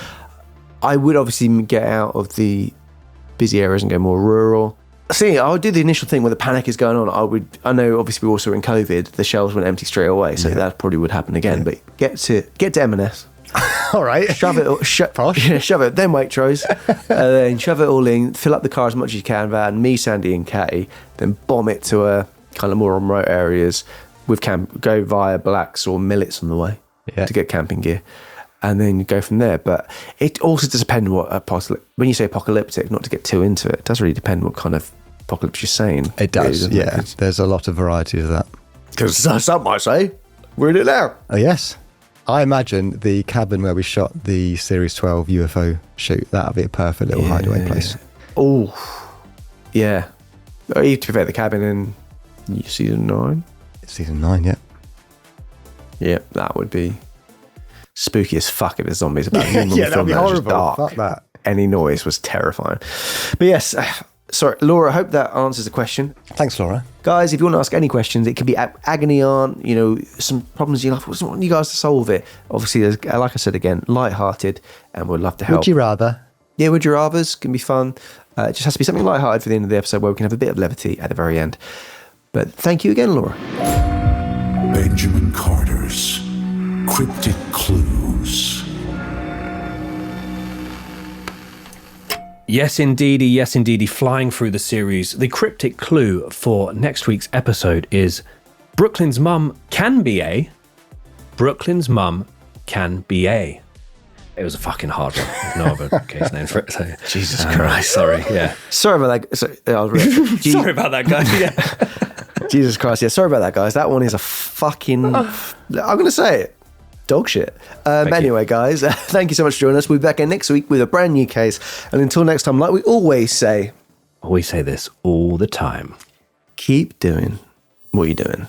I would obviously get out of the busy areas and go more rural. See, I would do the initial thing where the panic is going on. I know obviously we also were in COVID, the shelves went empty straight away, so that probably would happen again. But get to M&S. All right. Shove it, shove it, then Waitrose, then shove it all in, fill up the car as much as you can, Van, me, Sandy and Katie, then bomb it to a kind of more remote areas with go via Blacks or Millets on the way to get camping gear. And then you go from there. But it also does depend when you say apocalyptic, not to get too into it does really depend what kind of apocalypse you're saying. It does, There's a lot of variety of that. Because some might say, we're in it now. Oh, yes. I imagine the cabin where we shot the Series 12 UFO shoot, that would be a perfect little hideaway place. Oh, yeah. To be fair, the cabin in season 9? Season 9, yeah. Yeah, that would be... spooky as fuck if there's zombies about. Yeah, that'd be horrible. Dark. Fuck that. Any noise was terrifying. But yes, sorry, Laura, I hope that answers the question. Thanks, Laura. Guys, if you want to ask any questions, it could be agony aunt, some problems in your life. We want you guys to solve it. Obviously, there's, like I said again, light-hearted, and we'd love to help. Would you rather? Yeah, would you rathers can be fun. It just has to be something light-hearted for the end of the episode where we can have a bit of levity at the very end. But thank you again, Laura. Benjamin Carter's Cryptic Clues. Yes, indeedy. Flying through the series. The cryptic clue for next week's episode is Brooklyn's mum can be A. Brooklyn's mum can be A. It was a fucking hard one. There's no other case name for it. So. Jesus Christ. Sorry, yeah. Sorry about that. Sorry about that, guys. Yeah. Jesus Christ. Yeah, sorry about that, guys. That one is a fucking... I'm going to say it. Dog shit. Anyway, guys, thank you so much for joining us. We'll be back again next week with a brand new case. And until next time, like we always say... We say this all the time. Keep doing What are you doing?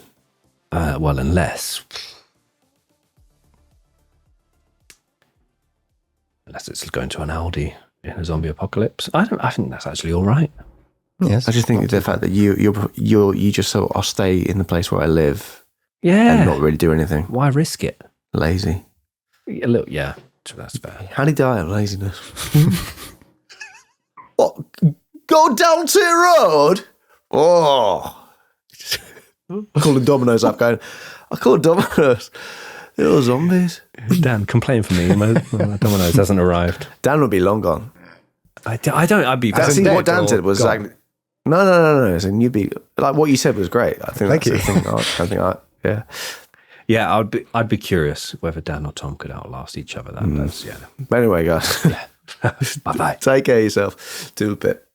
Well, unless it's going to an Aldi in a zombie apocalypse. I think that's actually all right. Yes. I just think the fact that you just sort of, I'll stay in the place where I live Yeah. and not really do anything. Why risk it? Lazy. Yeah, that's fair. How do you die of laziness? What? Go down to the road? Oh. I call the Domino's up going, I call Domino's. They're all zombies. Dan, complain for me. My Domino's hasn't arrived. Dan would be long gone. I'd be. That's dead what Dan or said was gone. like, no. So you'd be like what you said was great. I think. Thank that's you. the thing. Yeah. Yeah, I'd be curious whether Dan or Tom could outlast each other. That's But anyway, guys, Bye bye. take care of yourself. Do a bit.